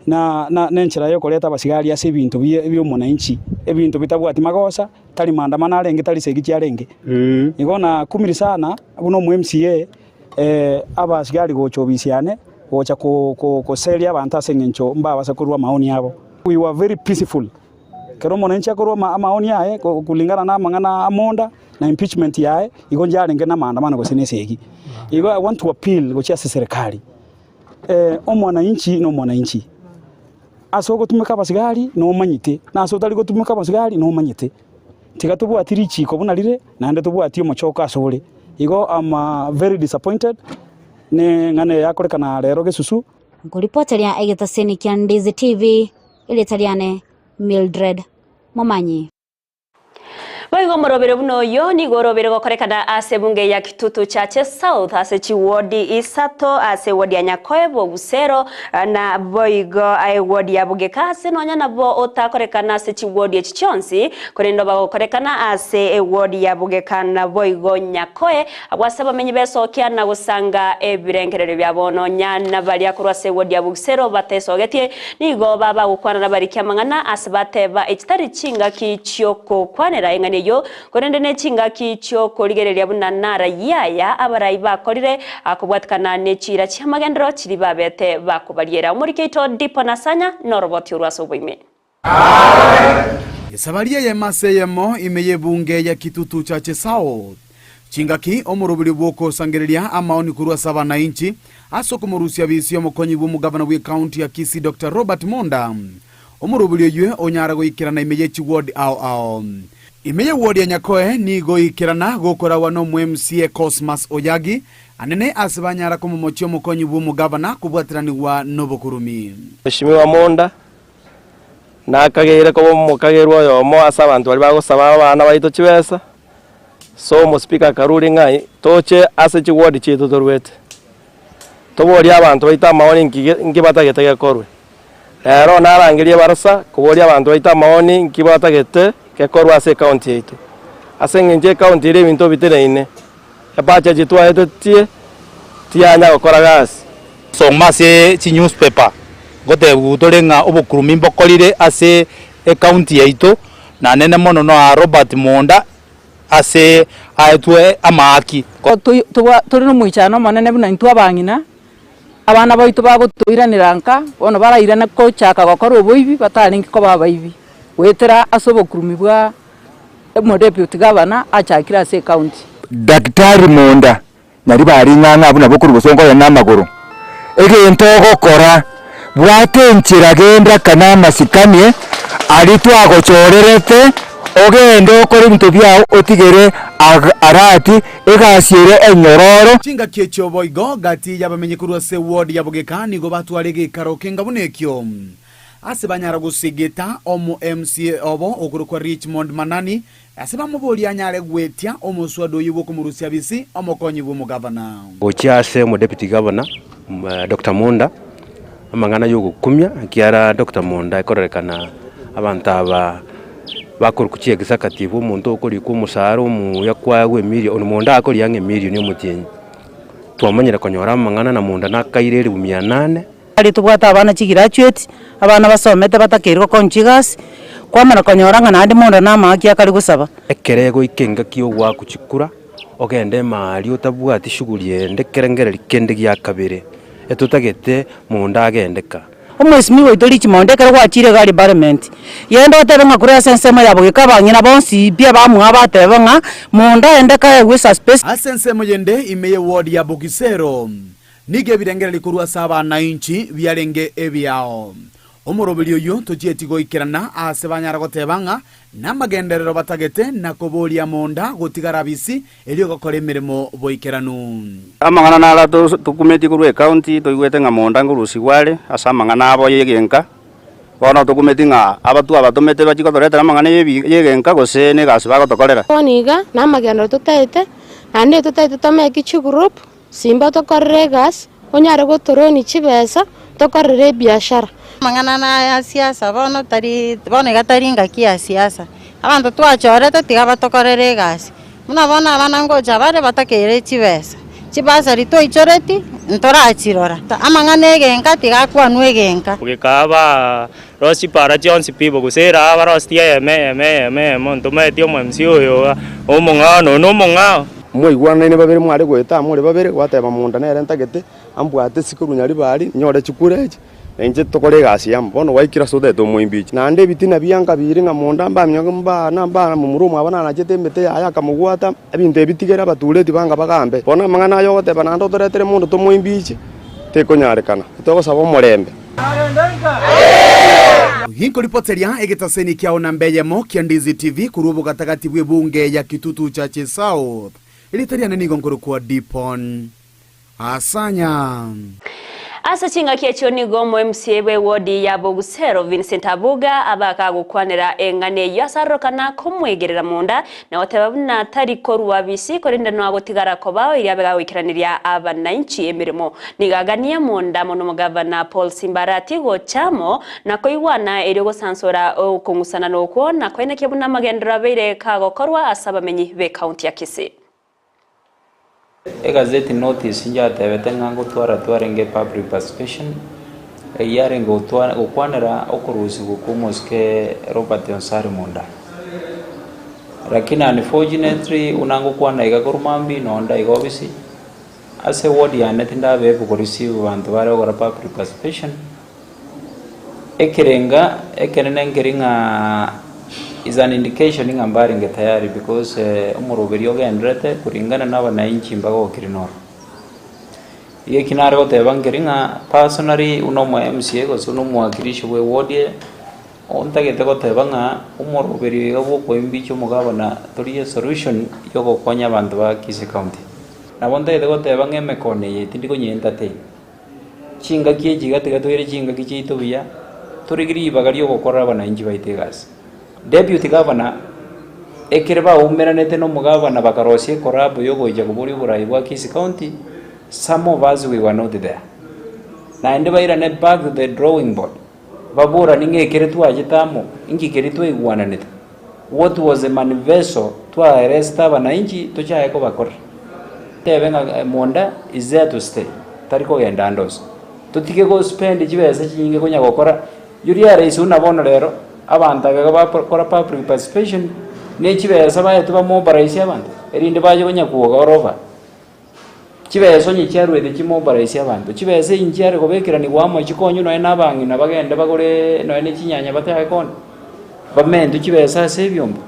na nenchera yo koleta basigari ase bintu byo mwananchi ebintu bitabwati magosa tali maandamano arenge tali segiti arenge igona kumiri sana buno mu MCA abasigari gochobisiane gocha ko seria abantu asengencho mbaba sakurwa maoni yabo. We were very peaceful kero mwananchi akorwa maoni yae kulingana na mangana amonda na impeachment yae igonja arenge na maandamano gosenesegi igo I want to appeal gocha serikali omwananchi no mwananchi aso gotumika basigari no manyite na aso tali gotumika basigari no manyite tiga tubwatiri chiko bunarire nande tubwati omochoka asore igo am very disappointed ne ngane yakorekana rero gesusu ngoripoteria egetaseni kya Ndizi TV ile taliane Mildred Momanyi. Waigo morobere buno yo ni gorobere gokorekana ase bunge ya Kitutu Chache South ase chiwodi isato ase wodi ya Nyakoebo Busero na boigo ai wodi ya Bugekasi nonya na bo otakorekana ase chiwodi ya Chichonsi korendo bagokorekana ase wodi ya Bugekana boigo Nyakoe abwasaba menyi beso kya na gusanga ebirengerere byabono nyana bali akurwa ase wodi ya Busero batesogetie nigo baba gukwana na bari kyamangana ase bateba ekitari chinga kichoko kwanera engane yo korende ne chinga kicho koligereria bunanara yaya abarayi bakorire akubwatikana ne chira cyamagendero kiri babete bakubaliera umurikeito dipo nasanya noroboti urwaso bwime Yesabaria ya maseyemo imeye bunge ya Kitutu Chache South chingaki omurubiri bwoko sangereria amaoni kurwa sabana inchi asokumurusia bisio mokonyi bw'umugabana bwe county ya Kisii Dr. Robert Monda omurubiri ywe onyara goikirana imeye chiward ao imeye ward ya Nyakoe ni goikirana gokora wano mu MCA Cosmas Oyagi anene asibanyara ko mumochio mokonyi bw'umugabana kubwatiraniwa nobokurumi Mheshimiwa Monda nakagere ko mukagerwa yomo asa abantu bali bagosaba abana baito chibesa so mo speaker karuri ngai toche ase chiward chitu torwete tobori abantu baita maoni ngibatagete gekorwe rero narangirie barasa kubori abantu baita maoni ngibatagete kekorwa ase county yetu ase ngenje county ile bintu bitereine epacha jitwa yetu tianya gukora gas so mase chi newspaper gote gutorenga obukurumi mbokorire ase county yetu na nene mono no Robert Monda ase aitwe amaki turi no muichano manene buna intu abangina abana baitu bagutuiranira bono barairana ko chaka gokora oboibi bataringi ko babaibi wetera asobokurumi bwa deputy governor achakira ase county Daktari Monda nari bari nganga abuna bokuru bosongo ya namaguru ege ntogo kora bwatenchira genda kana masikanie aritu agochorerete ogende okora bintu byao otigere arati egasiere enyororo chinga kiecho boigo gati yabamenye kurwa se ward ya Bugekani go batwarege karoke ngabunekyo asibanyara gusigeta omu MCA obo okurukwa Richmond Manani asiba muboli anyare gwetia omuswado yibo kumurusia bisi omokonyi bw'umugabana ochiase mu deputy governor Dr. Monda amangana yugo kumya akiara Dr. Monda ikorekana abantu aba bakorukuchie executive umuntu okori kumusaro mu yakwawe million Monda akori yange million yomutinyi twamanyira konyora amangana na Monda nakaireri 800 ali tubwata abana chigraduate abana basomete batakirwa konchigas kwamana konyoranga nandi Monda na maki akali gusaba ekerego ikenga kiyo gwa kuchikura ogende mari otabwati shughuli ende kerengereri kende gya kabere etutagete munda agendeka omwesimi goitori chimondekere gwachire gari environment yendo tebenga kure sensemo yabo gekabanyina bonsi bia bamwa batebenga munda endeka we suspect asensemo yende imeye ward ya Bugisero nige birengera likurwa saba na inchi byarenge ebyao omurobiri uyu tugietigo ikirana ase banyara gotebanga namagenderero batagete nakoboria monda gutigara bisi elio gokora emirimo boikeranu amangana nala tukumeti kurwe county toigwete nga monda ngurusi gwale asamangana abo yegenka bono tukumeti nga abatu abatomete bachikotoreta amangana yegenka gose ne gasi bagotokorera oniga namagendero tutaite ande tutaite tomeki chi group simba tokorere gas onyare gotoroni chibesa tokorere biashara mangana na siasa bono gataringa kia siasa abantu twachorete tiga batokorere gasi muna bona abana ngoja bare batakere chibesa chibasa rito ichoreti ntorachirora amangana egenka tiga kwanu egenka ugikaba rosi para jonsi pibo gusera abarostia eme monto metio mwemsi uyo omongano no mongao mwaigwana ine babere mwari gweta muri babere gwateba munda nere ntagete ambwate sikuru nyari bari nyore chikureje enje tokore gasi yam bono waikira sode to moimbichi nande bitina byanga biri nga monda mbamyo mba namba mu murumu abana na jete mbete aya kamugwata ebinte bitigera batuleti banga bagambe bona mangana yo goteba nando toretere mundu to moimbichi tekonyarekana toko sabo morembe hinko ripoteria egetaseni kiao na mbeyemo kia Ndizi TV kurubu gatagati bwe bunge ya Kitutu Chache South ilitaria nani gonkoro kwa Dipon asanya asa chinga kiecho ni gomo MCA we wodi ya Bugusero Vincent Abuga abaka gukwanira engane yasarokana kumwegerera munda na watababuna tariko ruwabisi korinda no agotigara kobao iri abega wikiraniria abananchi emirimo nigagania munda mono mugavana Paul Simbarati go chamo na koiwana iri go sansora okungusana no kuona kwene kebuna magendera beire kago korwa asabamenyi be county ya Kisii gazeti notice njatebete ngango twarenge public participation yarengo ukwanira okurusi gukumoske Robert Onsari Munda lakini unfortunately unango kwana igakurumambi nonda igobisi ase ward ya netinda bebu ko receive bantu bare ogora public participation ekenene ngeringa is an indication ngambari nge tayari because umurubiri ogendrete kuringana n'abananchi mbago kirinoro iye kinare gotebangeringa personally unomo MCA goso no mwakirishi we ward ontagete gotebanga umurubiri gabo kwimbicho mugabana toriye solution yo gokonya abantu ba Kisii County nabonde gotebanga emekone yetindi konyenta te chinga kieji gatire chinga kichito biya turigiri bagari yo gokora abananchi baitegas Deputy Governor ekireba umeranete no mugavana bakarosie korabo yogoija kuburi burayi bwa Kisii County. Some of us we were not there na ende baira ne back to the drawing board babura ninge keretu ajitamo ingi keretu igwana net what was a manifesto to arrest abananchi tuchaye ko bakora tebenga monda is there to stay tariko yenda ndos tutike go spend jibese chinge konya gokora yuri araisi unabona lero abantu bakora public participation n'ekibesa bayetu bamobilize abantu erinde baje konya kuoga orova kibesa nyikyarwede kimobilize abantu kibesa inkyare kobekirani gwamo kikonyo no n'abangi nabagende bagore no n'ekinyanya bataye kon bamendu kibesa sebyombo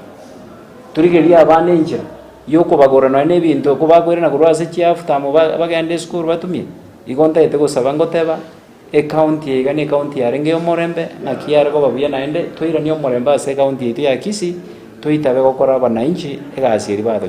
turigeri abane inkyira yoko bagora no n'ebintu ko bagore na kurwase kiafutamo bagende school batumye igonta ete gusaba ngoteba county gani county yarenge omorembe na kiare ko babuya naende toira ni omorembe ase county ya Kisii toitabe gokora abananchi egasiri bado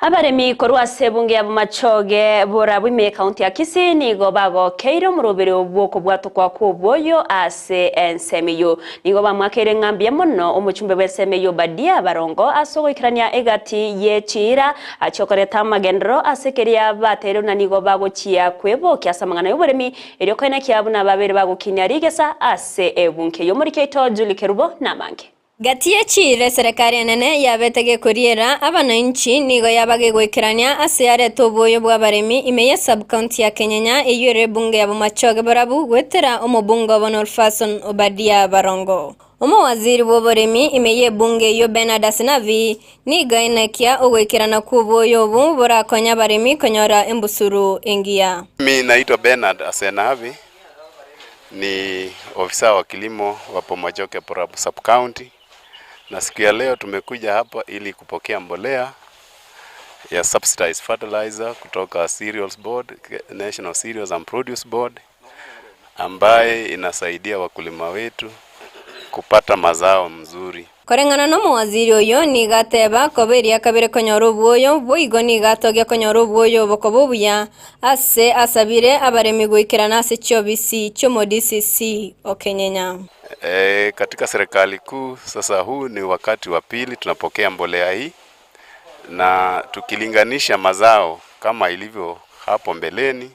abaremi korwa sebunge ya machoge bora bwime county ya Kisii nigo bago keiro murubiri obwoko bwato kwa kuboyo ase ensemiyo nigo bamwakere ngambye mono umuchumbe w'ensemiyo badia barongo asogo ikrania egati yechira achokoreta magendro asekeria batero na nigo bago chia kwebo kyasamangana y'uburemi eryo kwene kyabuna babere bago kinyarigesa ase ebunke yo muri keto Julie Kerubo namange Gatie chire serikali nene yabetege kuriera abananchi nigo yabage gwikirania asiare toboyo bwa baremi imeye sub county ya Kenyanya eyure bunge ya Bomachoge barabu gwetera omubungo Bonolfason Obadia Barongo. Waziri w'uburimi imeye bunge yo Bernard Asinavi nigo enekia ogwikirana kuboyo bu burakonya baremi konyora embusuru engia. Mimi naitwa Bernard Asinavi, ni ofisa wa kilimo wa Bomachoge Barabu sub county. Na siku ya leo tumekuja hapa ili kupokea mbolea ya subsidized fertilizer kutoka Cereals Board, National Cereals and Produce Board, ambaye inasaidia wakulima wetu kupata mazao mzuri. Korengana no waziri oyo ni gateba koberia kabere konyoro bwoyo boigo ni gatogia konyoro bwoyo bokobuya ase asabire abaremi gwikirana ase chobisi chomo DCC Kenyanya. Katika serikali kuu sasa huu ni wakati wa pili tunapokea mbolea hii, na tukilinganisha mazao kama ilivyo hapo mbeleni,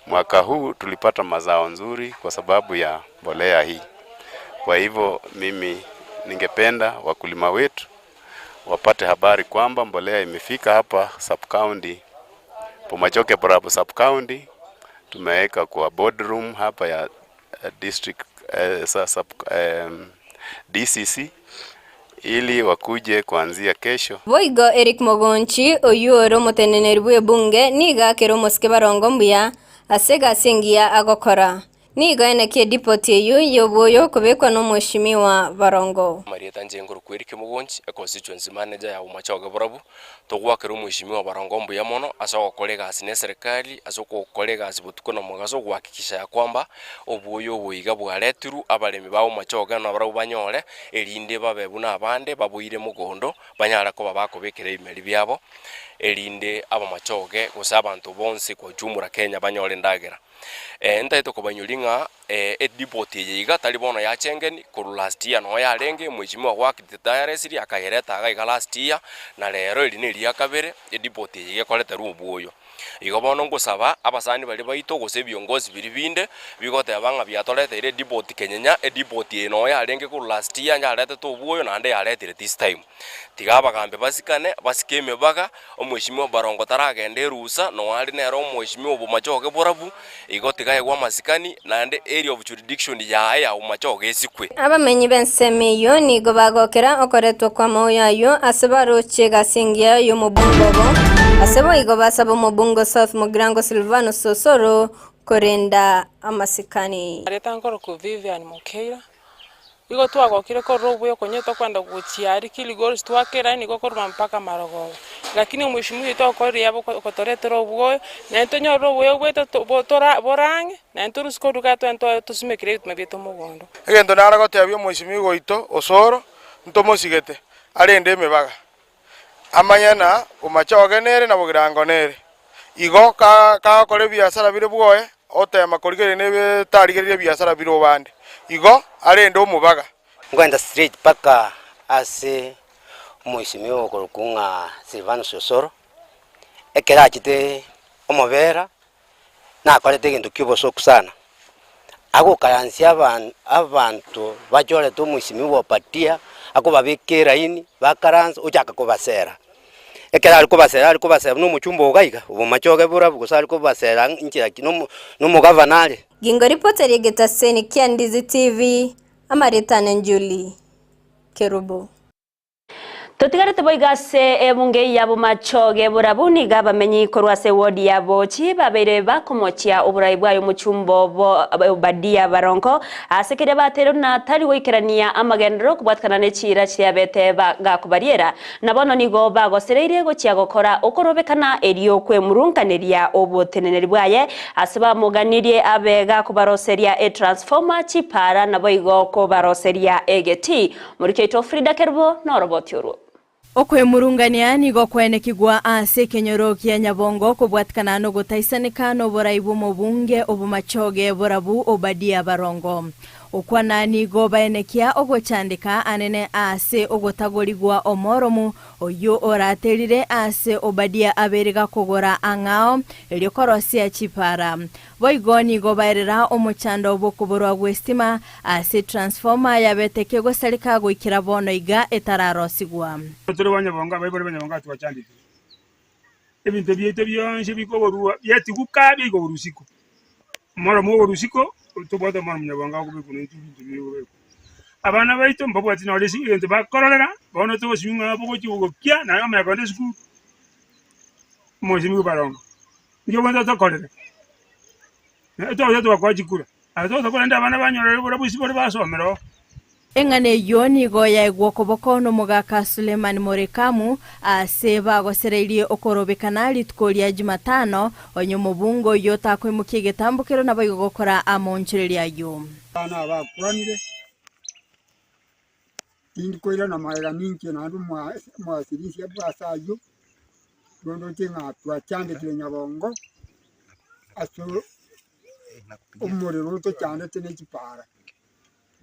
mwaka huu tulipata mazao nzuri kwa sababu ya mbolea hii. Kwa hivyo mimi ningependa wakulima wetu wapate habari kwamba mbolea imefika hapa sub county Bomachoge Barabu sub county. Tumeweka kwa boardroom hapa ya district DCC ili wakuje kuanzia kesho. Voigo Eric Mogonchi oyuro muteneneri bwe bunge niga kero moske Barongo mbuya asega sengia agokora niga eneke dipoti eyo yoboyo kubekwa no mheshimiwa Barongo. Marieta Njenguru Kwerike Mogonchi constituency manager ya Bomachoge Barabu togwakira mheshimiwa Barongo mbuya mono aso kolega asine serikali aso kolega asibutuko no mugaso gwakikisha ya kwamba obuyo buiga bwaleturu abalemi ba Bomachoge na Barabu banyore elinde babebuna abande babuire mugondo banyara ko babakobekera imeri byabo elinde Abomachoge gusa abantu bonse ko jumura Kenya banyore ndagera entaito kubanyulinga edipoti yiga talibona ya chengeni ku last year no yarenge mheshimiwa gwakite diaresiri akayereta agaiga last year na lero iri ya kabere edipoti yiga koleta rubuyo igobono ngusaba abasani bali baito gose byongozi biribinde bigote abanga byatoleta ire dipoti Kenyanya edipoti no yarenge ku last year nyarete tobuyo na ande yarete this time tigaba gambe basikane basikeme baga omheshimiwa Barongo taragende rusa no ari nero omheshimiwa Bomachoge Barabu igote gaye gwa masikani na ande area of jurisdiction ya Bomachoge esikwe abamenyi benseme yo nigo bagokera okoretwa kwa moyo ayo asebaro chega singia yo mubungobo asebo igo basaba mubungo South Mugrango Silvano Sosoro korenda amasikani areta nkoro ku Vivian Mukeira igo twagokire ko robuyo konyeto kwenda guchiari kiligors twakera ni gokorwa mpaka Marogoba lakini mheshimiwa ito ko riabo kotorete robuyo na ntonyo robuyo gweto botora borange na nturusko dukato ento tusimekire tumebito mugondo egento nara gotebyo mheshimiwa goito osoro ntomosigete arende mebaga amanyana Bomachoge nere na Bogirango nere igo ka kore biashara bire bwoye otema korigere nebe tarigere biashara bire obande igo arende omubaga ngwenda street paka ase mheshimiwa okurukunga Silvano Sosoro ekera kite omobera na korete gento kiboso kusana ago kayansia abantu bajore to mheshimiwa patia ako babekera ini bakaranza ujaka kubasera ekera ariko basera no muchumbo ogaiga Bomachoge Barabu gusari ko basera inchira no mugavanale gingo reporter yegetaseni kia Ndizi TV amaritane Njuli Kerubo. Totigarete boigase bunge ya Bomachoge Barabu niga bamenyi korwase wodi ya bochi babere bakomochia oburayi bwayo muchumbo Obadia Barongo asekere batero na tari goikerania amagendero kubatkana ne chira cyabete gakubariera nabono nigo bagosereire gochia gokora okorobekana eriyo kwe murunkaneria oboteneneri bwaye asaba muganirie abega kubaroseria transformer chipara naboigo ko baroseria egeti muri keto Frida Kerbo no robot yoro okwe murungania nigo kwenekigwa ase kenyoro kia Nyabongo kubwatikana no gutaisanika no boraibu mubunge Bomachoge Barabu Obadia Barongo ukwana nigo baenekia ogochandika anene ase ogotagorigwa omoromu oyo oraterire ase obadia aberiga kugora angao elio korosia chipara boigoni go baerera omuchando bokuborwa gwestima ase transformer yabeteke gosarika goikira bono iga etararosigwa turi banyabonga bayibore banyabonga twachandike ebintu byete byonse bikoborwa byatiguka bigorusiko mara mo gorusiko tubota mara munyabonga kubikuna ibintu byo abana baito mbabwati na lesi ibintu bakorora bono to singa boko kibugo kya na yama yakonde siku mo singa barongo ndio banda tokorera eto bakwajikura ato tokorenda abana banyorere bora busibore basomero engane yoni goya egwokoboko no mugaka Suleiman Morekamu aseba gosereirie okorobekana litkolia Jumatano onyo mubungo yota kwimukie getambukiro na bayogokora amonchereria yo bana bakuranire indikoira na maega mingi na andu mwasirisia bwasayo rondo tinga twachande Nyabongo aso umuriro to cyane tene kipara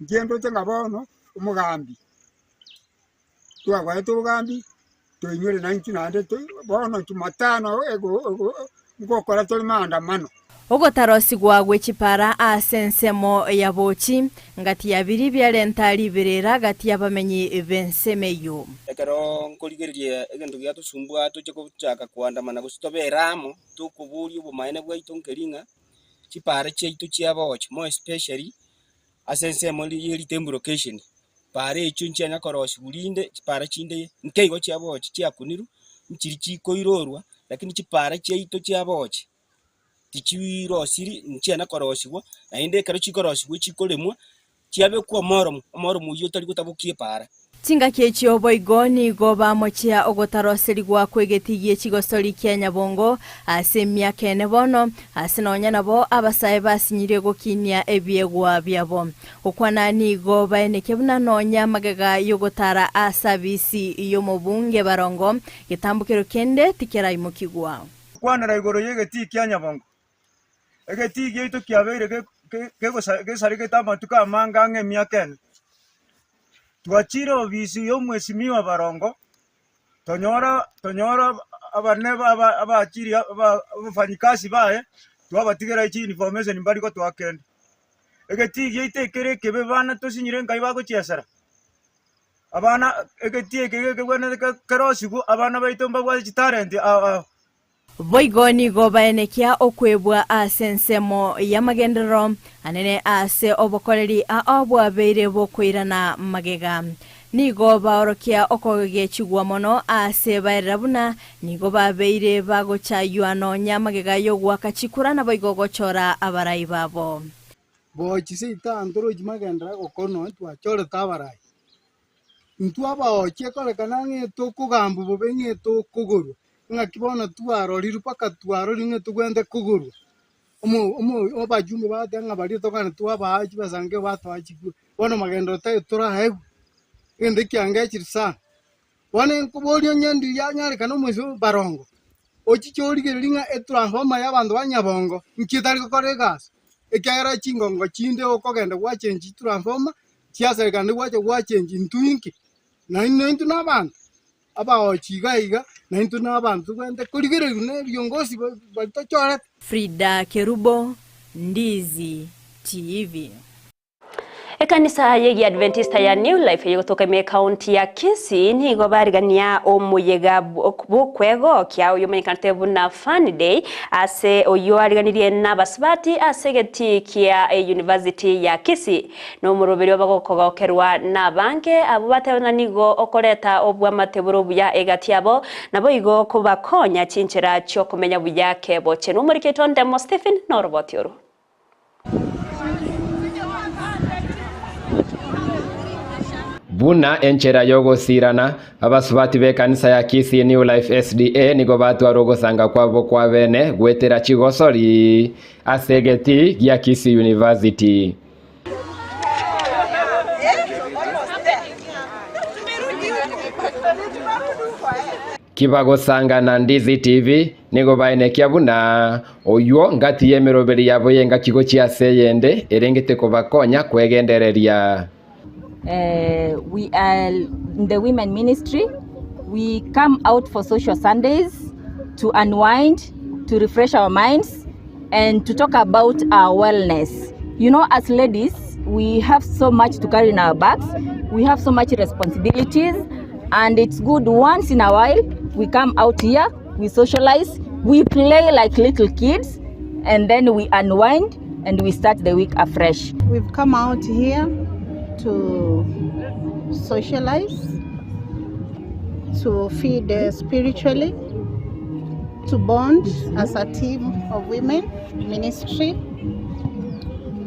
ngendo tengabono umugambi twagwaye tugambi toinyore 1900 bono Jumatano ego ngokora toli maandamano ogotarosigwa gwechipara asensemo yabochi ngati yabiri byarentali birera gati yabamenyi bensemeyo ekero nkorigererie egento gyatusumbua tuche kuchaka kuandamana gusitoberamo tukuburi obumaene bwaitu nkeringa chipara cheitu chiabochi mo especially asensemo yeri tembu location pare echunchi anyakorosi bulinde chipara chinde nkeigo chiabochi chiakuniru nchiri chikoirorwa lakini chipara cheitu chiabochi tichirosiri nchiana korosiwa na inde karo chikorosiwa chikolemwa chiabe kwa moromu yotari gutabukie para tinga kechio boigoni goba mochia ogotaroserigwa kwegetigie chigosori kia Nyabongo ase miakene bono ase nonya nabo abasaye basinyire gokinia ebiegwa byabo okwana ni goba enekebuna nonya magega yogotara asabisi yomobunge barongo gitambukiro kende tikera imukigwa kwana raigoro yegeti kia Nyabongo egeti gitu kiabeire gesarike tamatuka manga ngemiakene twachiro bisi yo mwesimiwa barongo tonyora abaneba abachiri abafanyikazi bae twabatigera iki information mbari ko twakende egetigie itekere kebe bana tosinyire ngai bago chiasara abana egetie kegegwana kerosigu abana baitomba bwa talent boigoni gobaenekia okwebwa asensemo yamagendero anene ase obokoreri aobwa beire bokwirana magega nigo baorokia okogege chigwa mono ase bairabuna nigo babeire bagochayuano nyamagega yogwa kachikura na boigogochora abarai babo bochise itandoro jimagendera gokono twachore tabarai ntwaba ochie kole kanange to kugambu bobenge to kuguru ngakibona twaroriru paka twarori nge tugwende kuguru obajumbe batenga bari tokana twabahaji basange batwachi bono magendo tayo turahe ende kyange chirisa bone kubolyo nyendi yanyare kana muzo barongo ochichori gelinga etransforma y'abantu banyabongo nkitari koregas ekera chingongo chinde okogenda gwa change transforma chiasa kandi gwa change ntuinki na intu nabantu abaochigaiga na intu nabantu gwende kurigere ne byongosi batochora Frida Kerubo, Ndizi TV. Ekanisa yegi Adventista ya New Life yotoka me county ya Kisii ni gobarigania omuyega bokwego kya uyomenikante buna Fun Day ase oyo ariganirie nabasbati asegeti kya University ya Kisii no muroberi bagokogokerwa na banke abubatebona nigo okoreta obwa mateburo buya egatiabo nabo igo kubakonya chinchira cyo kumenya buyake boche no muri ketonde mo Stephen Norbotioro buna enchera yogo sirana abasubati be kanisa ya Kisii New Life SDA nigo batwaro gusanga kwabo kwa bene gwetera chigosori asegeti ya Kisii University Kibagosanga na Ndizi TV nigo baine kiabuna oywo ngati yemeroberi yabo yenga kigo cia seyende erengete kubakonya kwegendereria. We are in the women ministry. We come out for social Sundays to unwind, to refresh our minds, and to talk about our wellness. You know, as ladies, we have so much to carry in our backs. We have so much responsibilities, and it's good once in a while we come out here, we socialize, we play like little kids, and then we unwind and we start the week afresh. We've come out here to socialize, to feed spiritually, to bond as a team of women ministry,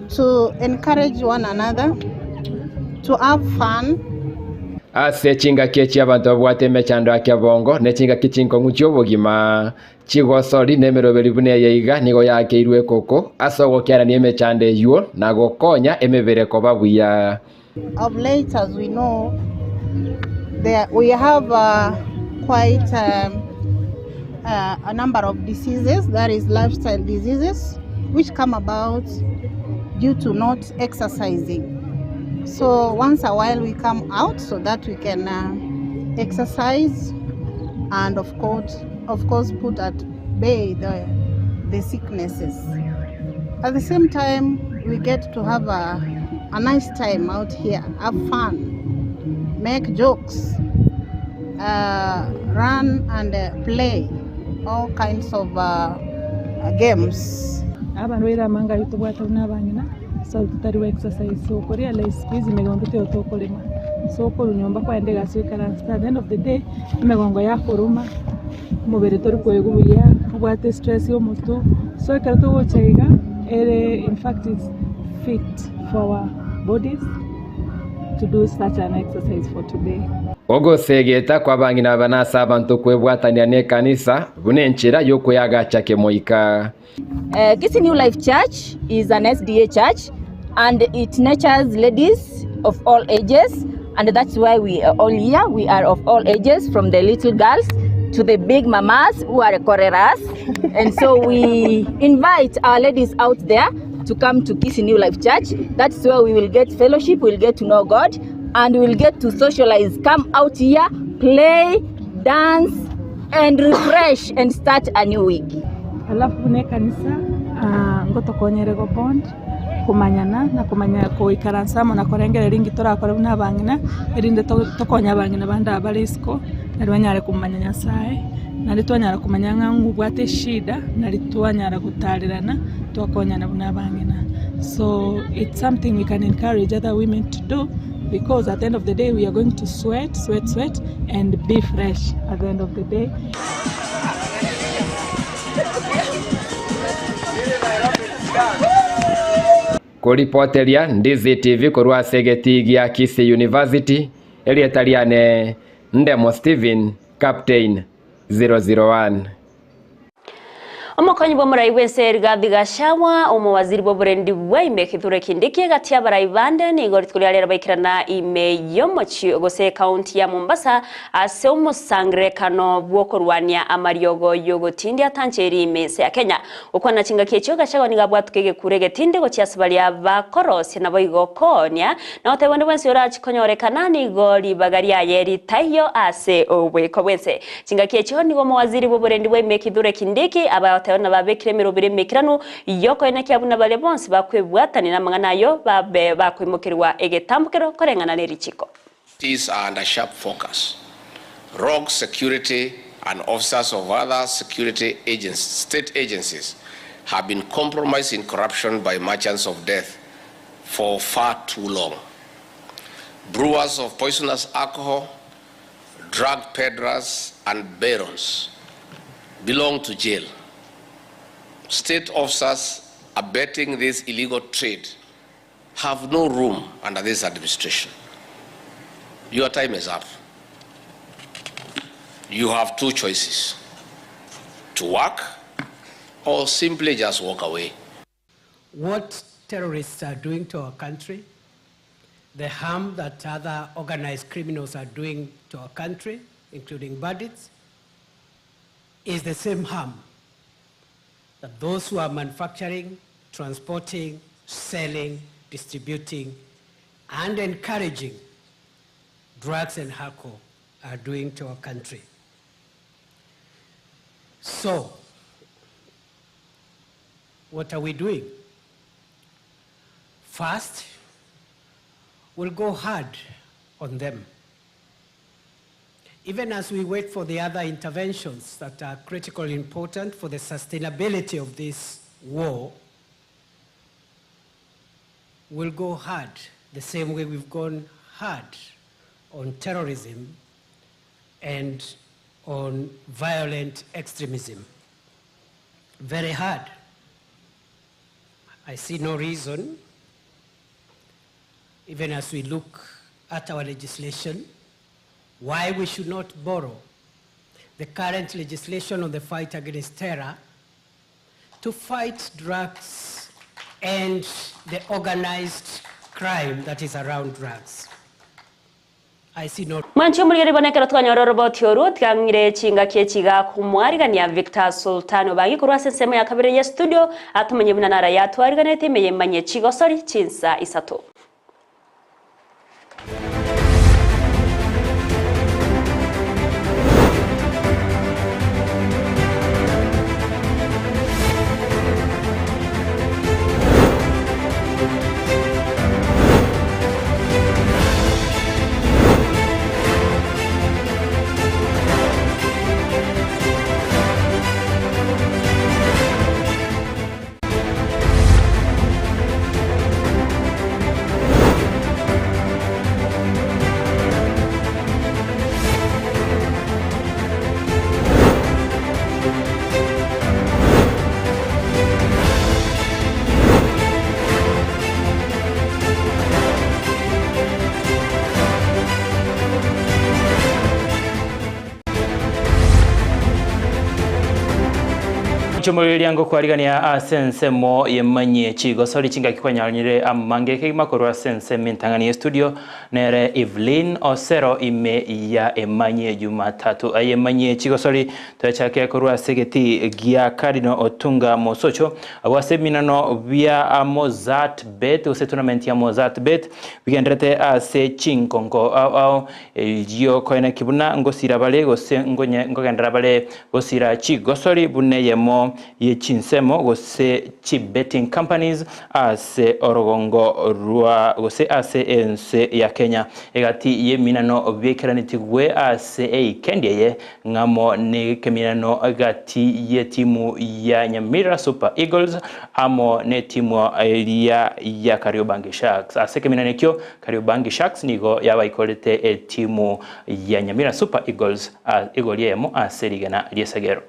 to encourage one another, to have fun. Ase chinga kechi abantu abwate mechando akia bongo ne chinga kichinko ngucho bogima chigosori nemeroberi bune yeiga nigo yake irwe koko asogo kyara ni mechande yuo na gokonya emebere ko babuya. Of late, as we know, we have quite a number of diseases, that is lifestyle diseases, which come about due to not exercising. So once a while we come out so that we can exercise and of course put at bay the sicknesses. At the same time, we get to have a nice time out here, have fun, make jokes, run and play all kinds of games. So tutari exercise so korea like squeeze megongo te otokolema so ko nyomba kwa ndega swikara at the end of the day megongo ya koruma mubere tori kwegubuya ubwate stress yo mutu so ikarato gochaiga in fact it's fit for our bodies to do such an exercise for today. Ogo segeta kwa bangina banasa abantu kwebwatania ne kanisa bunenchira yoko yagacha kemoika. Kisii New Life Church is an SDA church and it nurtures ladies of all ages, and that's why we are all here. We are of all ages, from the little girls to the big mamas who are correras. And so we invite our ladies out there to come to Kisii New Life Church. That's where we will get fellowship, we'll get to know God, and we'll get to socialize. Come out here, play, dance, and refresh and start a new week. Alafu ne kanisa ngoto konyere go bond kumanyana na kumanya ko ikaransamo na korengere ringi torakora n'abangina erinde tokonya abangina banda abalisko narwanyare kumanya sae naritwanyara kumanya ngangu bwate shida naritwanyara gutalirana twakonyana n'abangina. So it's something we can encourage other women to do, because at the end of the day we are going to sweat and be fresh at the end of the day. Kuripoteria Ndizi TV kurwa segeti gya Kisii University elietaliane Ndemo Steven Captain 001. Omukonyi bw'omurai w'ensi Rigathi Gachagua omuwaziri bw'oburendi bwaime Kithure Kindiki gati abarai bande nigo ritukulyalera baikirana ime yomochi ogose county ya Mombasa ase omusangirekano bw'okurwania amariogo yogotindi atancheri ime ya Kenya okwana chinga kyecho Gachagua niga bwatukege kurege tinde gochiasibalia bakorosi na boigokonia na otebonde bwensi orachikonyorekana nigo libagaria yeri tayo ase obweko bwense chinga kyecho nigo omuwaziri bw'oburendi bwaime Kithure Kindiki abatayona babekire mirobire mekirano yoko ena kyabuna bale bonse bakwebwatani na manganayo babe bakwimukirwa egetambukero korengana nerichiko. These are under sharp focus. Rogue security and officers of other security agents, state agencies, have been compromised in corruption by merchants of death for far too long. Brewers of poisonous alcohol, drug peddlers, and barons belong to jail. State officers abetting this illegal trade have no room under this administration. Your time is up. You have two choices: to work or simply just walk away. What terrorists are doing to our country, the harm that other organized criminals are doing to our country, including bandits, is the same harm that those who are manufacturing, transporting, selling, distributing, and encouraging drugs and alcohol are doing to our country. So, what are we doing? First, we'll go hard on them. Even as we wait for the other interventions that are critically important for the sustainability of this war, we'll go hard the same way we've gone hard on terrorism and on violent extremism. Very hard. I see no reason, even as we look at our legislation, why we should not borrow the current legislation on the fight against terror to fight drugs and the organized crime that is around drugs. I see no. Mancho muri bonekera twanyoro robot yoru twangire chinga kiechiga kumwarigania Victor Sultano bangi kurwa sensemo ya kabiri ya studio atumenye bunanara ya twariganete meye chigosori chinsa isato. Chomori yango kwarigania asensemo yemanye chigosori chinga kikwanyanyire amangeke makorwa sense mintangani studio nere Evelyn Osero ime ya emanye Jumatatu ayemanye chigosori twachake korwa segeti gia Cardinal Otunga Mosocho awaseminano via Mozart bet use tournament ya Mozart bet bigendrete ase chinkongo au jio koina kibuna ngosira bale gose ngogendra bale gosira chigosori bune yemo ye chinsemo gose chi betting companies ase orogongo rua gose ase ense ya Kenya egati ye minano byekeraniti gwe ase kendeye ngamo ne keminano agati ye timu ya Nyamira Super Eagles amo ne timu ya Kariobangi Sharks ase keminane kyo Kariobangi Sharks nigo yabaikolete timu ya Nyamira Super Eagles egoli yemo ase ligana liesagero.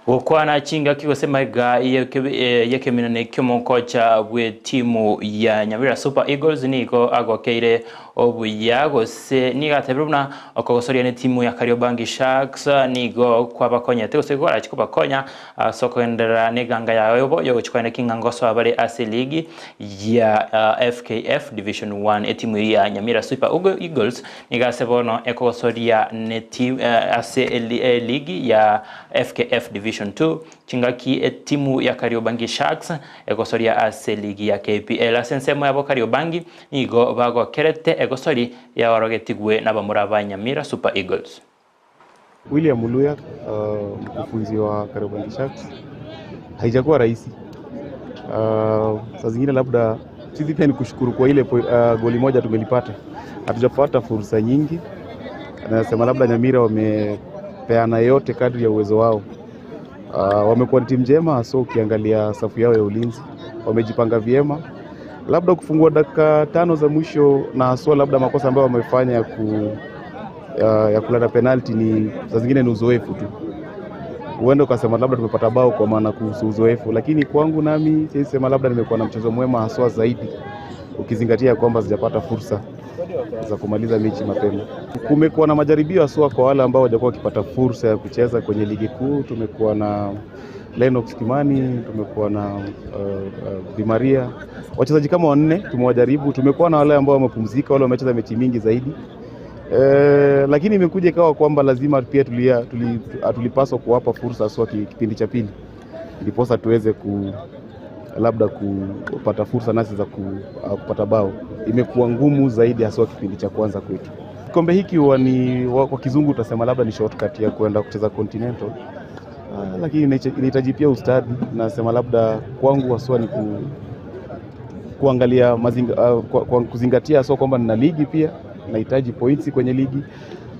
Ukwana chinga kigosema ga yekeminane kyomokocha bwe timu ya Nyabeta Super Eagles niko agokeire obuya gose nigatebuna okogosoria ne timu ya Kariobangi Sharks nigo kwabakonya tegose gora chikubakonya sokendera neganga yawe yo chikwane kingangoso abale ase league ya FKF Division 1 timu ya Nyamira Super Eagles nigasebono ekogosoria ne team ase league ya FKF Division 2 chingaki timu ya Kariobangi Sharks ekosoria ase ligi ya KPL asensemo yabo Kariobangi nigo bago kerete egosori ya warogetigwe n'abamuraba Nyamira Super Eagles. William Muluya, mkufunzi wa Kariobangi Sharks. Haijakuwa rahisi. Saa zingine labda sisi pia ni kushukuru kwa ile goli moja tumelipata. Hatujapata fursa nyingi. Nasema labda Nyamira wamepeana yote kadri ya uwezo wao. Wamekuwa timu njema, so ukiangalia safu yao ya ulinzi wamejipanga vyema. Labda kufungua dakika 5 za mwisho na haswa labda makosa ambayo wamefanya ya kuleta penalty ni saa zingine ni uzoefu tu. Uende ukasema labda tumepata bao kwa maana kuhusu uzoefu, lakini kwangu nami sisema labda nimekuwa na mchezo mwema haswa zaidi ukizingatia kwamba sijapata fursa za kumaliza mechi mapema. Kumekuwa na majaribio haswa kwa wale ambao hawajakuwa wakipata fursa ya kucheza kwenye ligi kuu. Tumekuwa na Lennox Kimani, tumekuwa na Di Maria. Wachezaji kama 4 tumewajaribu. Tumekuwa na wale ambao wamepumzika, wale wamecheza mechi mingi zaidi. Lakini imekuja ikawa kwamba lazima pia tulipaswa kuwapa fursa haswa kipindi cha pili. Ndiposa tuweze labda kupata fursa nasi za kupata bao. Imekuwa ngumu zaidi haswa kipindi cha kwanza kwetu. Kombe hiki huwa ni kwa kizungu utasema labda ni shortcut ya kwenda kucheza Continental. Lakini inahitaji pia ustadi. Nasema labda kwangu haswa ni kuangalia kuzingatia haswa kwamba nina ligi pia, nahitaji points kwenye ligi,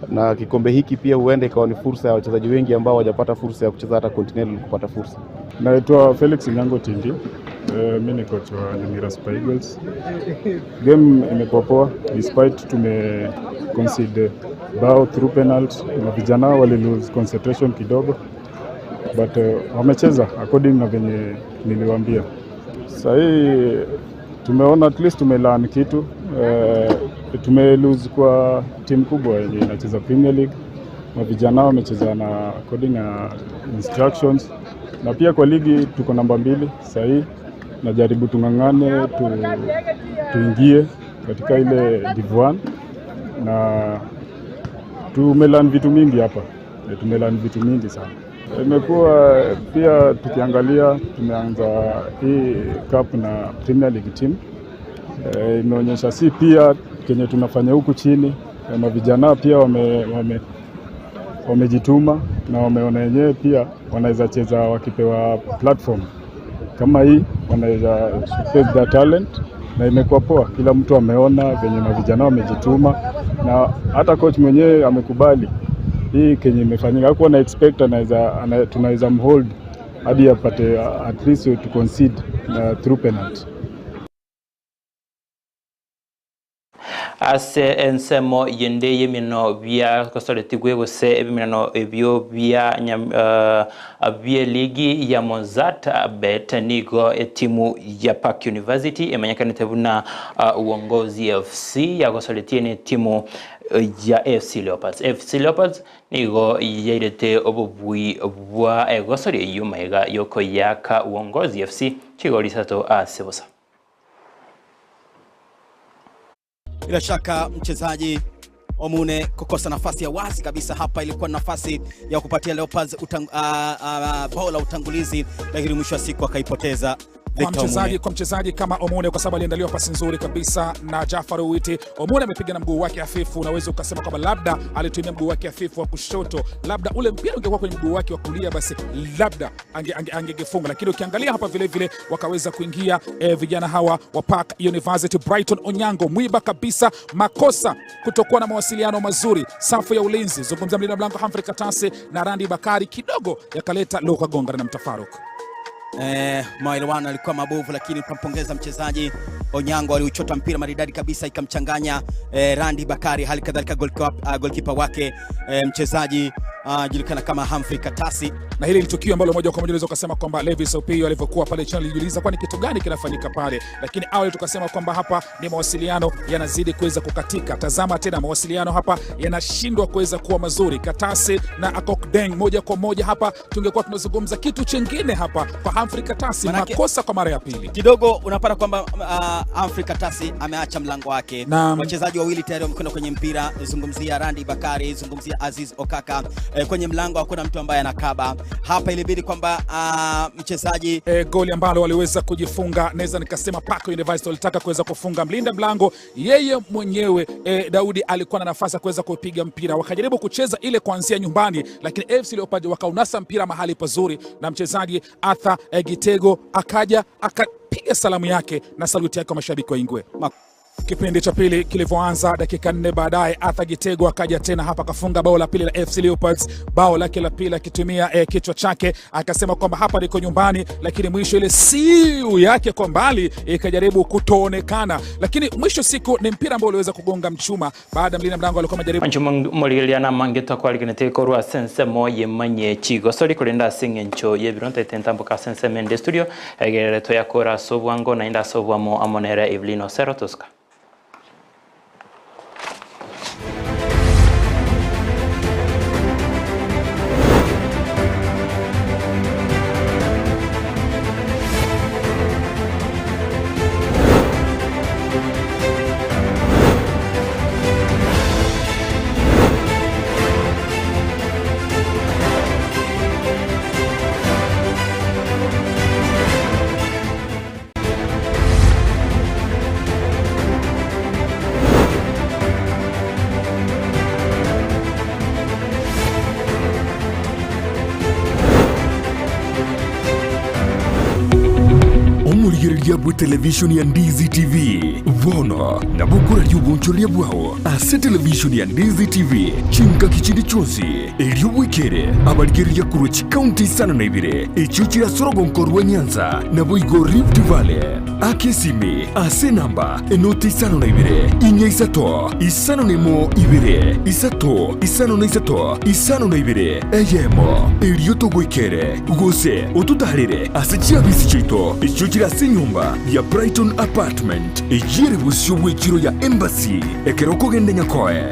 na kikombe hiki pia huenda ikawa ni fursa ya wachezaji wengi ambao hawajapata fursa ya kucheza hata Continental kupata fursa. Naitwa Felix Nyango Tindi. Mimi ni coach wa Nyamira Super Eagles. Game imekuwa poa despite concede bao through penalty na vijana wali lose concentration kidogo, but wamecheza according na venye niliwaambia. Sasa hii tumeona at least tumelearn kitu. Lose kwa timu kubwa yenye inacheza Premier League. Na vijana wamecheza na according na instructions. Na pia kwa ligi tuko namba 2 sasa hii. Najaribu tungangane tuingie katika ile Div 1 na tumelearn vitu mingi hapa. Tumelearn vitu mingi sana. Imekuwa pia tukiangalia tumeanza hii cup na Premier League team. Imeonyesha si pia kenye tunafanya huku chini na vijana pia wamejituma na wameona wenyewe pia wanaweza cheza wakipewa platform kama hii, wanaweza showcase their talent, na imekuwa poa. Kila mtu ameona venye na vijana wamejituma, na hata coach mwenyewe amekubali hii kenye imefanyika. Hakuwa na expect tunaweza mhold hadi apate at least to concede through penalty. Ase ensemo yende yemino via kosoletigwe gose ebimino ebyo via via ligi ya Mozart bet nigo timu ya Park University emanyakane tebuna uongozi FC ya kosoletini timu ya FC Leopards. FC Leopards nigo yirete obubui bwa egosori yumaiga yoko yaka uongozi FC chigoli sato asebosa. Bila shaka mchezaji Omune kukosa nafasi ya wazi kabisa hapa, ilikuwa nafasi ya kupatia Leopards bao la utangulizi, lakini mwisho wa siku akaipoteza. Kwa mchezaji kama Omune, kwa sababu aliandaliwa pasi nzuri kabisa na Jafar Uwiti. Omune amepiga na mguu wake hafifu, unaweza ukasema kwamba labda alitumia mguu wake hafifu wa kushoto, labda ule mpira ungekuwa kwenye mguu wake wa kulia basi labda angefunga. Lakini ukiangalia hapa vile vile wakaweza kuingia vijana hawa wa Park University. Brighton Onyango mwiba kabisa, makosa kutokuwa na mawasiliano mazuri, safu ya ulinzi, zungumza mlinda mlango Humphrey Katase na Randi Bakari kidogo yakaleta Luka Gongara na Mtafaruk. Maelewano alikuwa mabovu, lakini tunampongeza mchezaji Onyango, aliuchota mpira maridadi kabisa ikamchanganya Randi Bakari, hali kadhalika goalkeeper wake mchezaji julikana kama Humphrey Katasi. Na hili ni tukio ambalo moja kwa moja unaweza kusema kwamba Levis Opio alivyokuwa pale channel alijiuliza kwani kitu gani kinafanyika pale, lakini awali tukasema kwamba hapa ni mawasiliano yanazidi kuweza kukatika. Tazama tena mawasiliano hapa yanashindwa kuweza kuwa mazuri. Katasi na Akokdeng moja kwa moja hapa tungekuwa tunazungumza kitu chengine hapa kwa Humphrey Katasi, makosa kwa mara ya pili. Kidogo unapata kwamba Humphrey Katasi ameacha mlango wake. Wachezaji wawili tayari wamekwenda kwenye mpira, zungumzia Randy Bakari, zungumzia Aziz Okaka. Kwenye mlango hakuna mtu ambaye anakaba. Hapa ilibidi kwamba mchezaji goli ambalo waliweza kujifunga, naweza nikasema Paco University walitaka kuweza kufunga mlinda mlango yeye mwenyewe. Daudi alikuwa na nafasi ya kuweza kupiga mpira, wakajaribu kucheza ile kuanzia nyumbani, lakini FC Leopards wakaunasa mpira mahali pazuri na mchezaji Arthur Gitego akaja akapiga salamu yake na saluti yake kwa mashabiki wa Ingwe. Kipindi cha pili kilivyoanza, dakika 4 baadaye Arthur Gitego akaja tena hapa kafunga bao la pili la FC Leopards. Bao lake la pili akitumia kichwa chake, akasema kwamba hapa liko nyumbani, lakini mwisho ile siu yake kwa mbali ikajaribu kutoonekana, lakini mwisho siku ni mpira ambao uliweza kugonga mchuma baada mlinda mlango alikuwa majaribu mchuma moliana mangeta kwa lignete korwa sense moye manye chigo sori kulinda singencho yebironta tentambo ka sense mende studio egere to yakora sobwango na inda sobwamo amonera Evelino Serotoska. Yabu television ya Ndizi TV vono na bukura y'ubunchuri bwaho ase television ya Ndizi TV chinka kichindi chonsi elyo wikere abaligeri ya Kuruchi County sana na ibire echuchira sorogonkorwa Nyanza na boigo Rift Valley akesimi ase namba enoti sana na ibire inya isato isano nemo ibire isato isano na isato isano na ibire eyemo elyo togwikere gose otutarire ase chiabisi chito echuchira sinyumba ya Brighton Apartment ejire busyo bw'ekiro ya Embassy ekeroko gende nyakoe.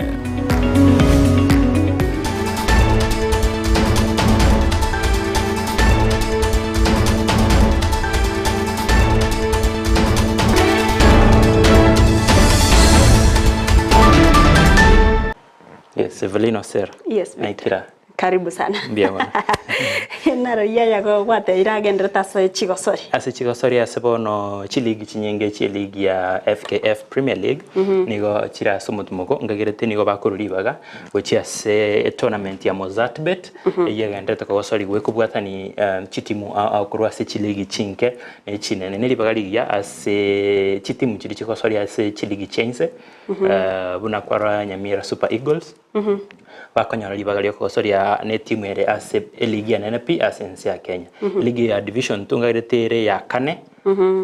Yes, Evelino Ser. Yes, Naitira. Karibu sana. Mbia wana. Naro yaya ko wate iragendera taso chigosori. Ase chigosori ase bono chiligi chinyenge chiligi ya FKF Premier League nigo chira sumutumugo ngagerete nigo bakururibaga gochi ase tournament ya Mozartbet yegendete ko gosori gwekubwatani chitimu akurwa ase chiligi chinke echinene nilibaga ligi ya ase chitimu chiri chigosori ase chiligi chense buna kwara Nyamira Super Eagles bakonyora libaga lyo kosoria ne timu ere ase ligi ya NNP asensi ya Kenya ligi ya division tungaretere ya kane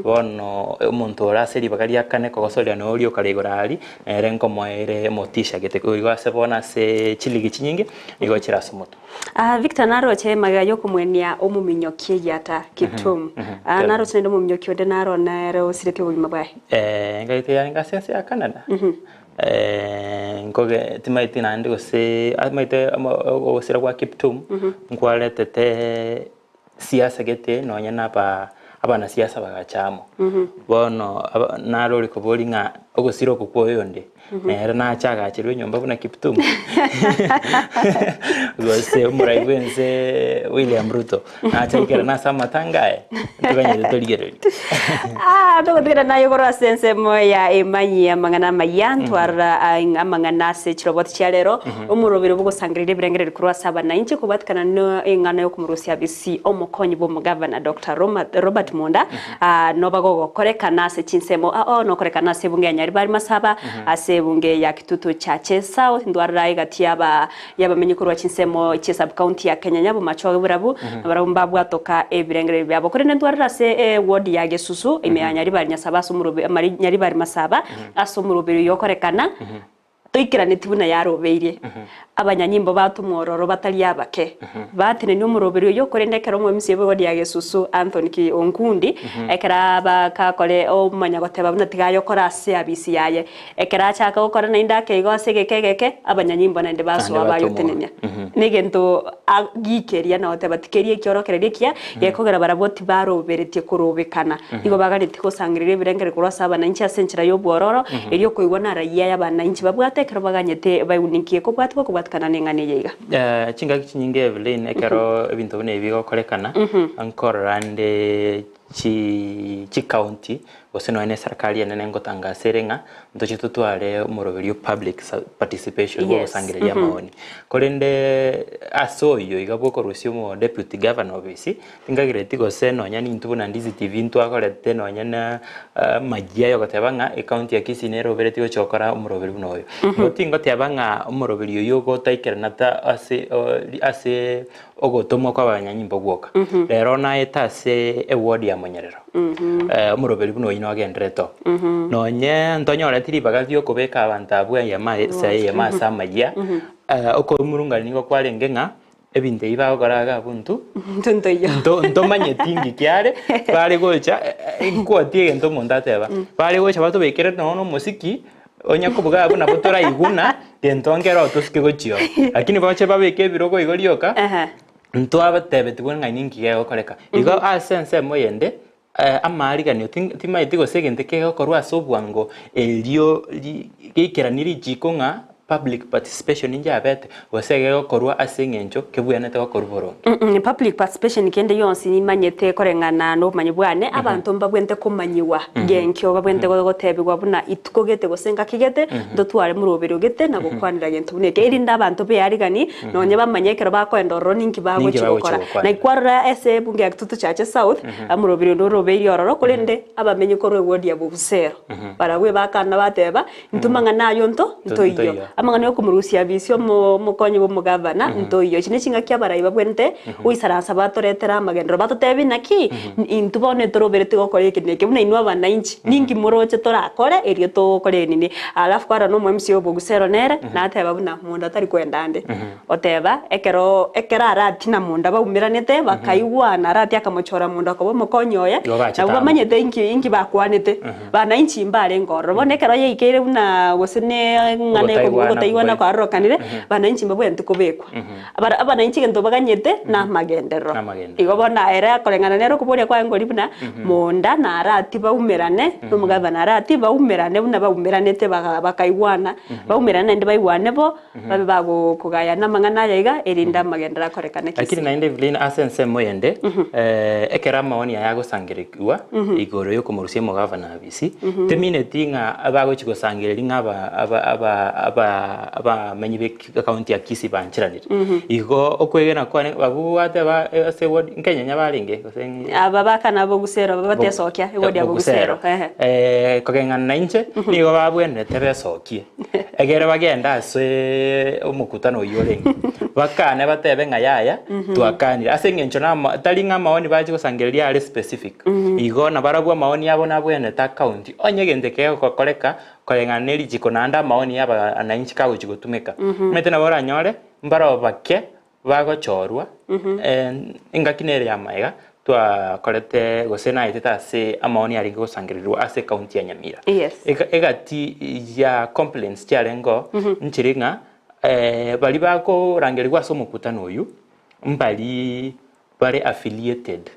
bono umuntu orase libaga lya kane kosoria no lyo karegorali renko moere motisha gete ko ase bona se chiligi chinyingi igo chiraso moto Victor naro che magayo kumwenia omuminyokie yata Kiptum naro tsendo muminyokie de naro na ro sirete ubima bwahe ngaite ya ngasensi ya Canada ngoge timaiti nandi gose amaite osira kwa Kiptum ngwaletete siasa gete nonya napa abana siasa bagachamo bono naro liko bolinga ogosiro kukoyo nde era na chaga chirwe nyomba buna Kiptum gose muraibense William Ruto na chakira na samatangae tuganye toligere tugotira nayo gora sense moya emanyi amangana mayantu ara amangana se chirobot cyalero umurobero bugo sangirire birengere kurwa saba na inchi kubatkana no engana yo kumurusia bisi omukonyi bo mugavana Dr. Robert Munda no bagogo korekana se chinsemo no korekana se bunge nyari bari masaba ase bunge ya kitutu cha Chesa ndwarira igati yabamenyi kurwa chinsemo Chesa county ya Kenya nyabo macho burabu barumba bwatoka ebirengere byabo kuri ndwarira se ward ya Gesusu imenya nyari bari nyasaba so murobe mari nyari bari masaba aso murobero yokorekana toikirane tibuna yarobeire abanyanyimbo batumwororo batari abake batine ni umurobero yo korendekera umwe msibe godi ya Gesusu Anthony ki onkundi ekera bakakore o manyagoteba buna tigayo kora ase abisi yaye ekera chaka gukora na indake igose gekegeke abanyanyimbo nande baso abayo tenenya negento agikeria na oteba tikerie kyorokereria kia yekogera baraboti baroberetie kurobekana igo bagariti kusangirira birengere kurasa abananchi asenchira yo bwororo elio koigwa na raia y'abananchi babwatekera baganyete bayunikie ko bwatukana nengane yega chinga kinyinge Evelyn ekero ebintu bine bigokorekana ankorande chi county oseno ene serikali ene ngotangaserenga ntochi tutware umuroberio public participation go sangireria maoni kolende asoyo igaboko rusio mo deputy governor obisi tingagireti go seno nyani ntubuna Ndizi TV ntwakorete no nyana magia yo gotebanga county ya Kisii nero bereti go chokora umuroberio noyo ngotingo tebanga umuroberio yo go taikera nata ase ogotomo kwa banyanyimbo gwoka rero na etase eward ya monyerero umuroberio no ino agendreto nonye ntonyora tiri bagathio kubeka abantu abwe ya masa magia uko murungani ngo kwarengenga ebinte ibagaraga buntu ntomanye tingi kyare bari gocha inkotie ngento mondateba bari gocha batubekere no musiki onya kubuga abuna botora iguna gentongera otoske gochio lakini bache babeke birogo igorioka ntwaba tebe tibona ningi yego koreka igo asense moyende amariganio timaiti gosegente kego korwa sobwango elio gikiraniri jikonga public participation Nyabeta wasegego korwa asengencho kebwanete gokoruboro public participation kende yonsi nimanyete korengana no manyibwane abantu mbabwente komanyiwa genkyo babwente gotebigwa buna itukogete gosenga kigete ndotware murobero gete na gukwanira gento buneke irinda abantu be yarigani nonye bamanyekero bakwenda roningi bagochikora na ikwarra ese bunge yakitutu chache south amurobero ndoroberi ororo kolende abamenye korwe wodi ya bubusero baragwe bakana bateba ntumanga nayo ntoiyo amangane yo kumurusia visio mukonyi bo mugavana ntoiyo chine chinga kya barayi babwente uisaransa batoretera magendro batotebi naki intubone toroberete gokora ikineke buna inwa bananchi ningi muroche torakore erio to kore nini alafu kwara no mwemsi obugusero nere na ateba buna munda tari kwendande oteba ekera arati na munda baumiranete bakaigwana arati akamochora munda ko mukonyoye na bamanyete ingi bakwanete bananchi mbare ngoro bonekero ye ikere buna gosene ngane ko taiwana kwa rokanire bananchi mbabwente kubekwa abananchi gento baganyete na magendero igo bona era korengana nero kuboria kwa ngori buna munda na arati baumerane no mugavana arati baumerane buna baumeranete bakaigwana baumerane ndi baiwane bo babe bago kugaya na mangana yaiga erinda magendera korekana Kisii lakini na Evelyn asense moyende ekera maoni yago sangirikwa igoro yo kumurusia mugavana abisi temine tinga abago chiko sangiriri aba menyibe county ya Kisii banchiranire igo okwegena kwane babu ateba ase word nkenya nyabaringe gosengi ababaka nabo gusero babatesokya word ya gusero kogengana nainche nigo babwene tebesokie egere bagenda ase omukutano yorengi bakane batebe ngayaya twakanira ase ngencho na talinga maoni baje gosangereria ari specific igo na barabwa maoni yabo nabwene ta county onyegende kego kokoreka korenganeri jiko nanda maoni yaba ananchi kago jiko tumeka mete na bora nyore mbaro bake bagochorwa ingakinere ya maiga twakorete gosena iteta ase amaoni ari gosangirirwa ase county ya Nyamira egati ya complaints cyarengo nchiringa bali bako rangerirwa so mukutano uyu mbali bare affiliated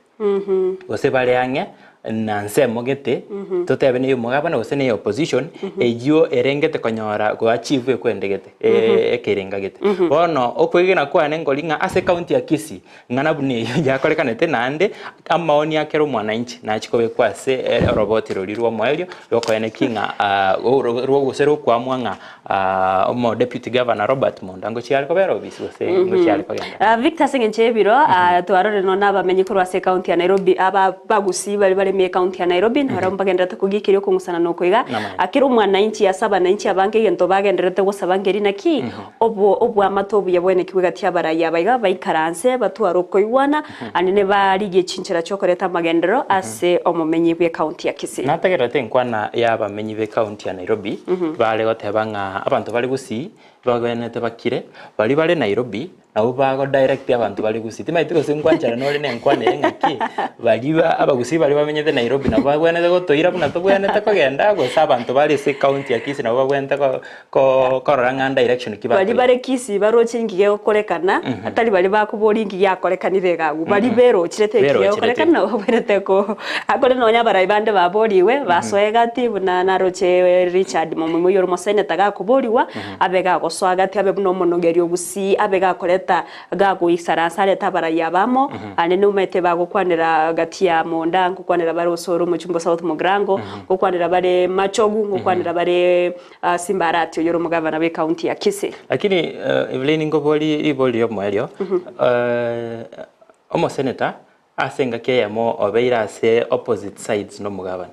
gose bare ange nanse mogete totebe ne mugabana gose ne opposition eyo erengete konyora go achieve kwendegete ekerengagete bono okwegena kwane ngolinga ase county ya Kisii ngana bune yakorekanete nande amaoni yakero mwananchi na chikobe kwase robot rolirwa mwelio lokoene kinga rwo kwa mwanga omo deputy governor Robert Mondango chiali kobero bisi gose ngochiali paganda Victor Sengenchebiro twarore no naba menyi kurwa ase county ya Nairobi aba Gusii bali ime county ya Nairobi na ro mbagenderete kugikirio kungusana no kuiga akiri umwana inchi ya saba na inchi abange gento bagenderete gusabangeri naki obwo amatobu yabwene kiwiga tia baraya baiga baikaranse batwaro koiwana anene barigie chinchira chokoreta magendero ase omumenyi bwe county ya Kisii nategerete nkwana yabamenyi be county ya Nairobi bale gotebanga abantu bali Gusii bagwenete bakire bali Nairobi nabo bago direct abantu bali Gusii timaitiko sinkwanchara no rene nkwane ngaki baliba abagusii bali bamenyete Nairobi nabo bagwenete gotoira buna to bwenete kogenda go sabantu bali se county ya Kisii nabo bagwenete ko koranga direction kibali bali Kisii baroche ngige gokorekana atari bali bakubori ngige yakorekanire gagu bali bero chirete ngige gokorekana nabo bwenete ko akore nonya barayi bande baboriwe basoegati buna naroche Richard Momumu yoro moseneta gakuboriwa abega goswagati abe buno monogerio Gusii abega koreta gago isaransare tabaraya bamo anene umete bagukwanira gati ya monda ngukwanira bari osoro mu cyumba South Mugrango ngukwanira bare Machogu ngukwanira bare Simbarati yoro mugavana be county ya Kisii lakini Evelyn ngoboli iboli yo mwelio omo senator asenga keyamo obeira se opposite sides no mugabana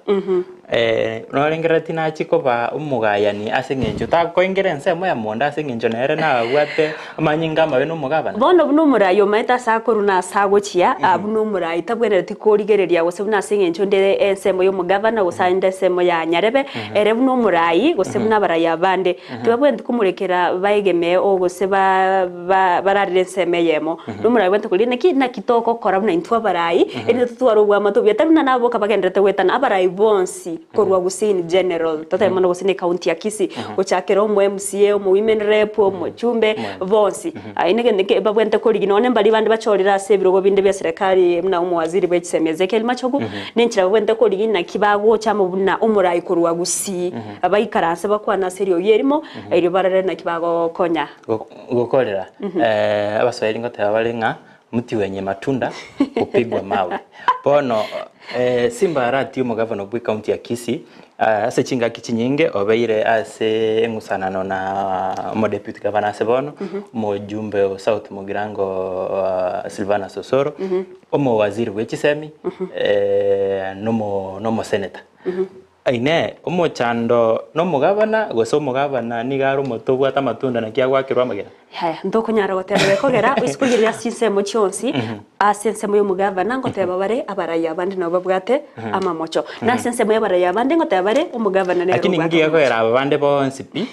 no lengerati na chiko ba umugayani asengenjo ta koingerense mo ya monda asengenjo nere na gwate amanyinga mabe no mugabana bono buno murayo maita sakuru na sagochia abuno murai tabwere tikorigereria gose buna asengenjo ndere ensemo yo mugabana gusande semo ya Nyarebe ere buno murai gose buna baraya bande tubabwe ndikumurekera baigeme o gose bararire semeyemo no murai bwente kuline ki na kitoko kora buna intwa barai ende tutwaro gwa matobya tabuna nabo kabagendete wetana abarai bonsi korwa Gusii in general tata mono Gusii ni county ya Kisii ochakero mu MCA mu women rep mu chumbe bonsi inege babwente koligi none mbali bande bachorira se birogo binde bya serikali mna umuwaziri bechisemeze kel machogu ninchira babwente koligi na kibago cyamo buna umurai korwa Gusii abayikaranse bakwana serio yerimo iri barare na kibago konya gukorera abaswahili ngote abalenga muti wenye matunda upigwa mawe bono Simbarati yo mugavana bwe county ya Kisii ase chinga kichinyinge obeire ase ngusanano na mo deputy governor ase bono mo jumbe South Mugirango Silvana Sosoro omo waziri wechisemi no senator aine omo chando no mugavana goso mugavana nigaro motobu ata matunda na kya gwakirwa magera haya ndoko nyara goterebe kogera isikugirira sinsemo cyonsi asensemo yo mugavana ngoteba bare abaraya bandi no babwate amamocho na sensemo y'abaraya bandi ngoteba bare umugavana ne lakini ngiye ko era abande bonsi pi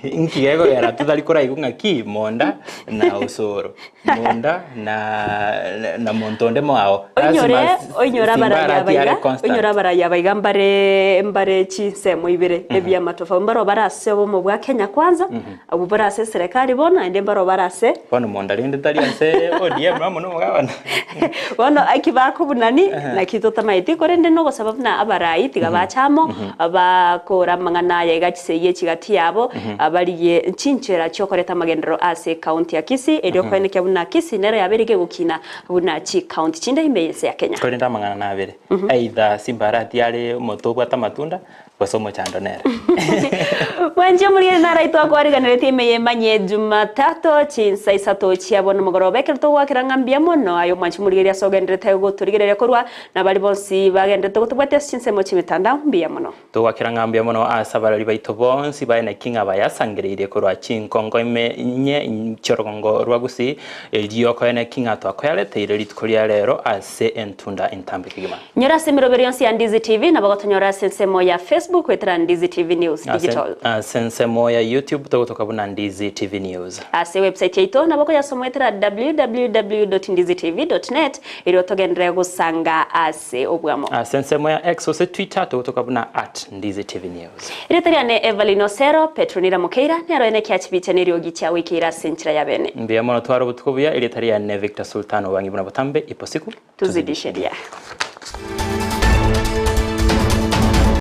ngiye ko era tudali kora igunga ki monda na usoro monda na montonde mo ao onyora baraya baiga mbare chinsemo ibere ebya matofa mbaro barase bo mu bwa Kenya kwanza abo barase serikali bona ende mbaro barase bono monda rinde tali ase ODM mamo no mugabana bono akibako bunani na kitota maiti korende no sababu na abarai tiga bachamo abakora mangana ya gachise kigati yabo abariye chinchera cyokoreta magendero ase county ya Kisii erio kwene kya buna Kisii nero yaberige gukina buna chi county chinde imbeyese ya Kenya korenda mangana na abere aidha Simbarati yale motobu ata matunda basomo chando nere wanje muri nara itwa kwariganire time yemanye Jumatatu chinsa isato chiabona mugorobe kelto wakirangambia mono ayo manchi muri ya sogendete go turigerere korwa na bali bonsi bagendete gutubate chinsemo chimitanda mbia mono to wakirangambia mono asabarali baito bonsi baina kinga bayasangireire korwa chinkongo nye chorogongo rwa Gusii elio koene kinga to akoyalete ile litkolia lero ase entunda intambikigima nyora semiroberi yonsi ya Ndizi TV na bagotonyora sensemo ya Facebook wetra Ndizi TV News digital sensemo ya YouTube toka buna Ndizi TV News ase website yetu na bako yasomwetra www.ndizitv.net iro togendera gusanga ase obwamo sensemo ya X ose Twitter toka buna @Ndizi TV News iretariane Evelyn Osero Petronira Mukeira nero ene kyachibiche neri ogicha wikira senchira ya bene mbia mono twaro butukubuya iretariane Victor Sultano wangi buna botambe ipo siku tuzidishe dia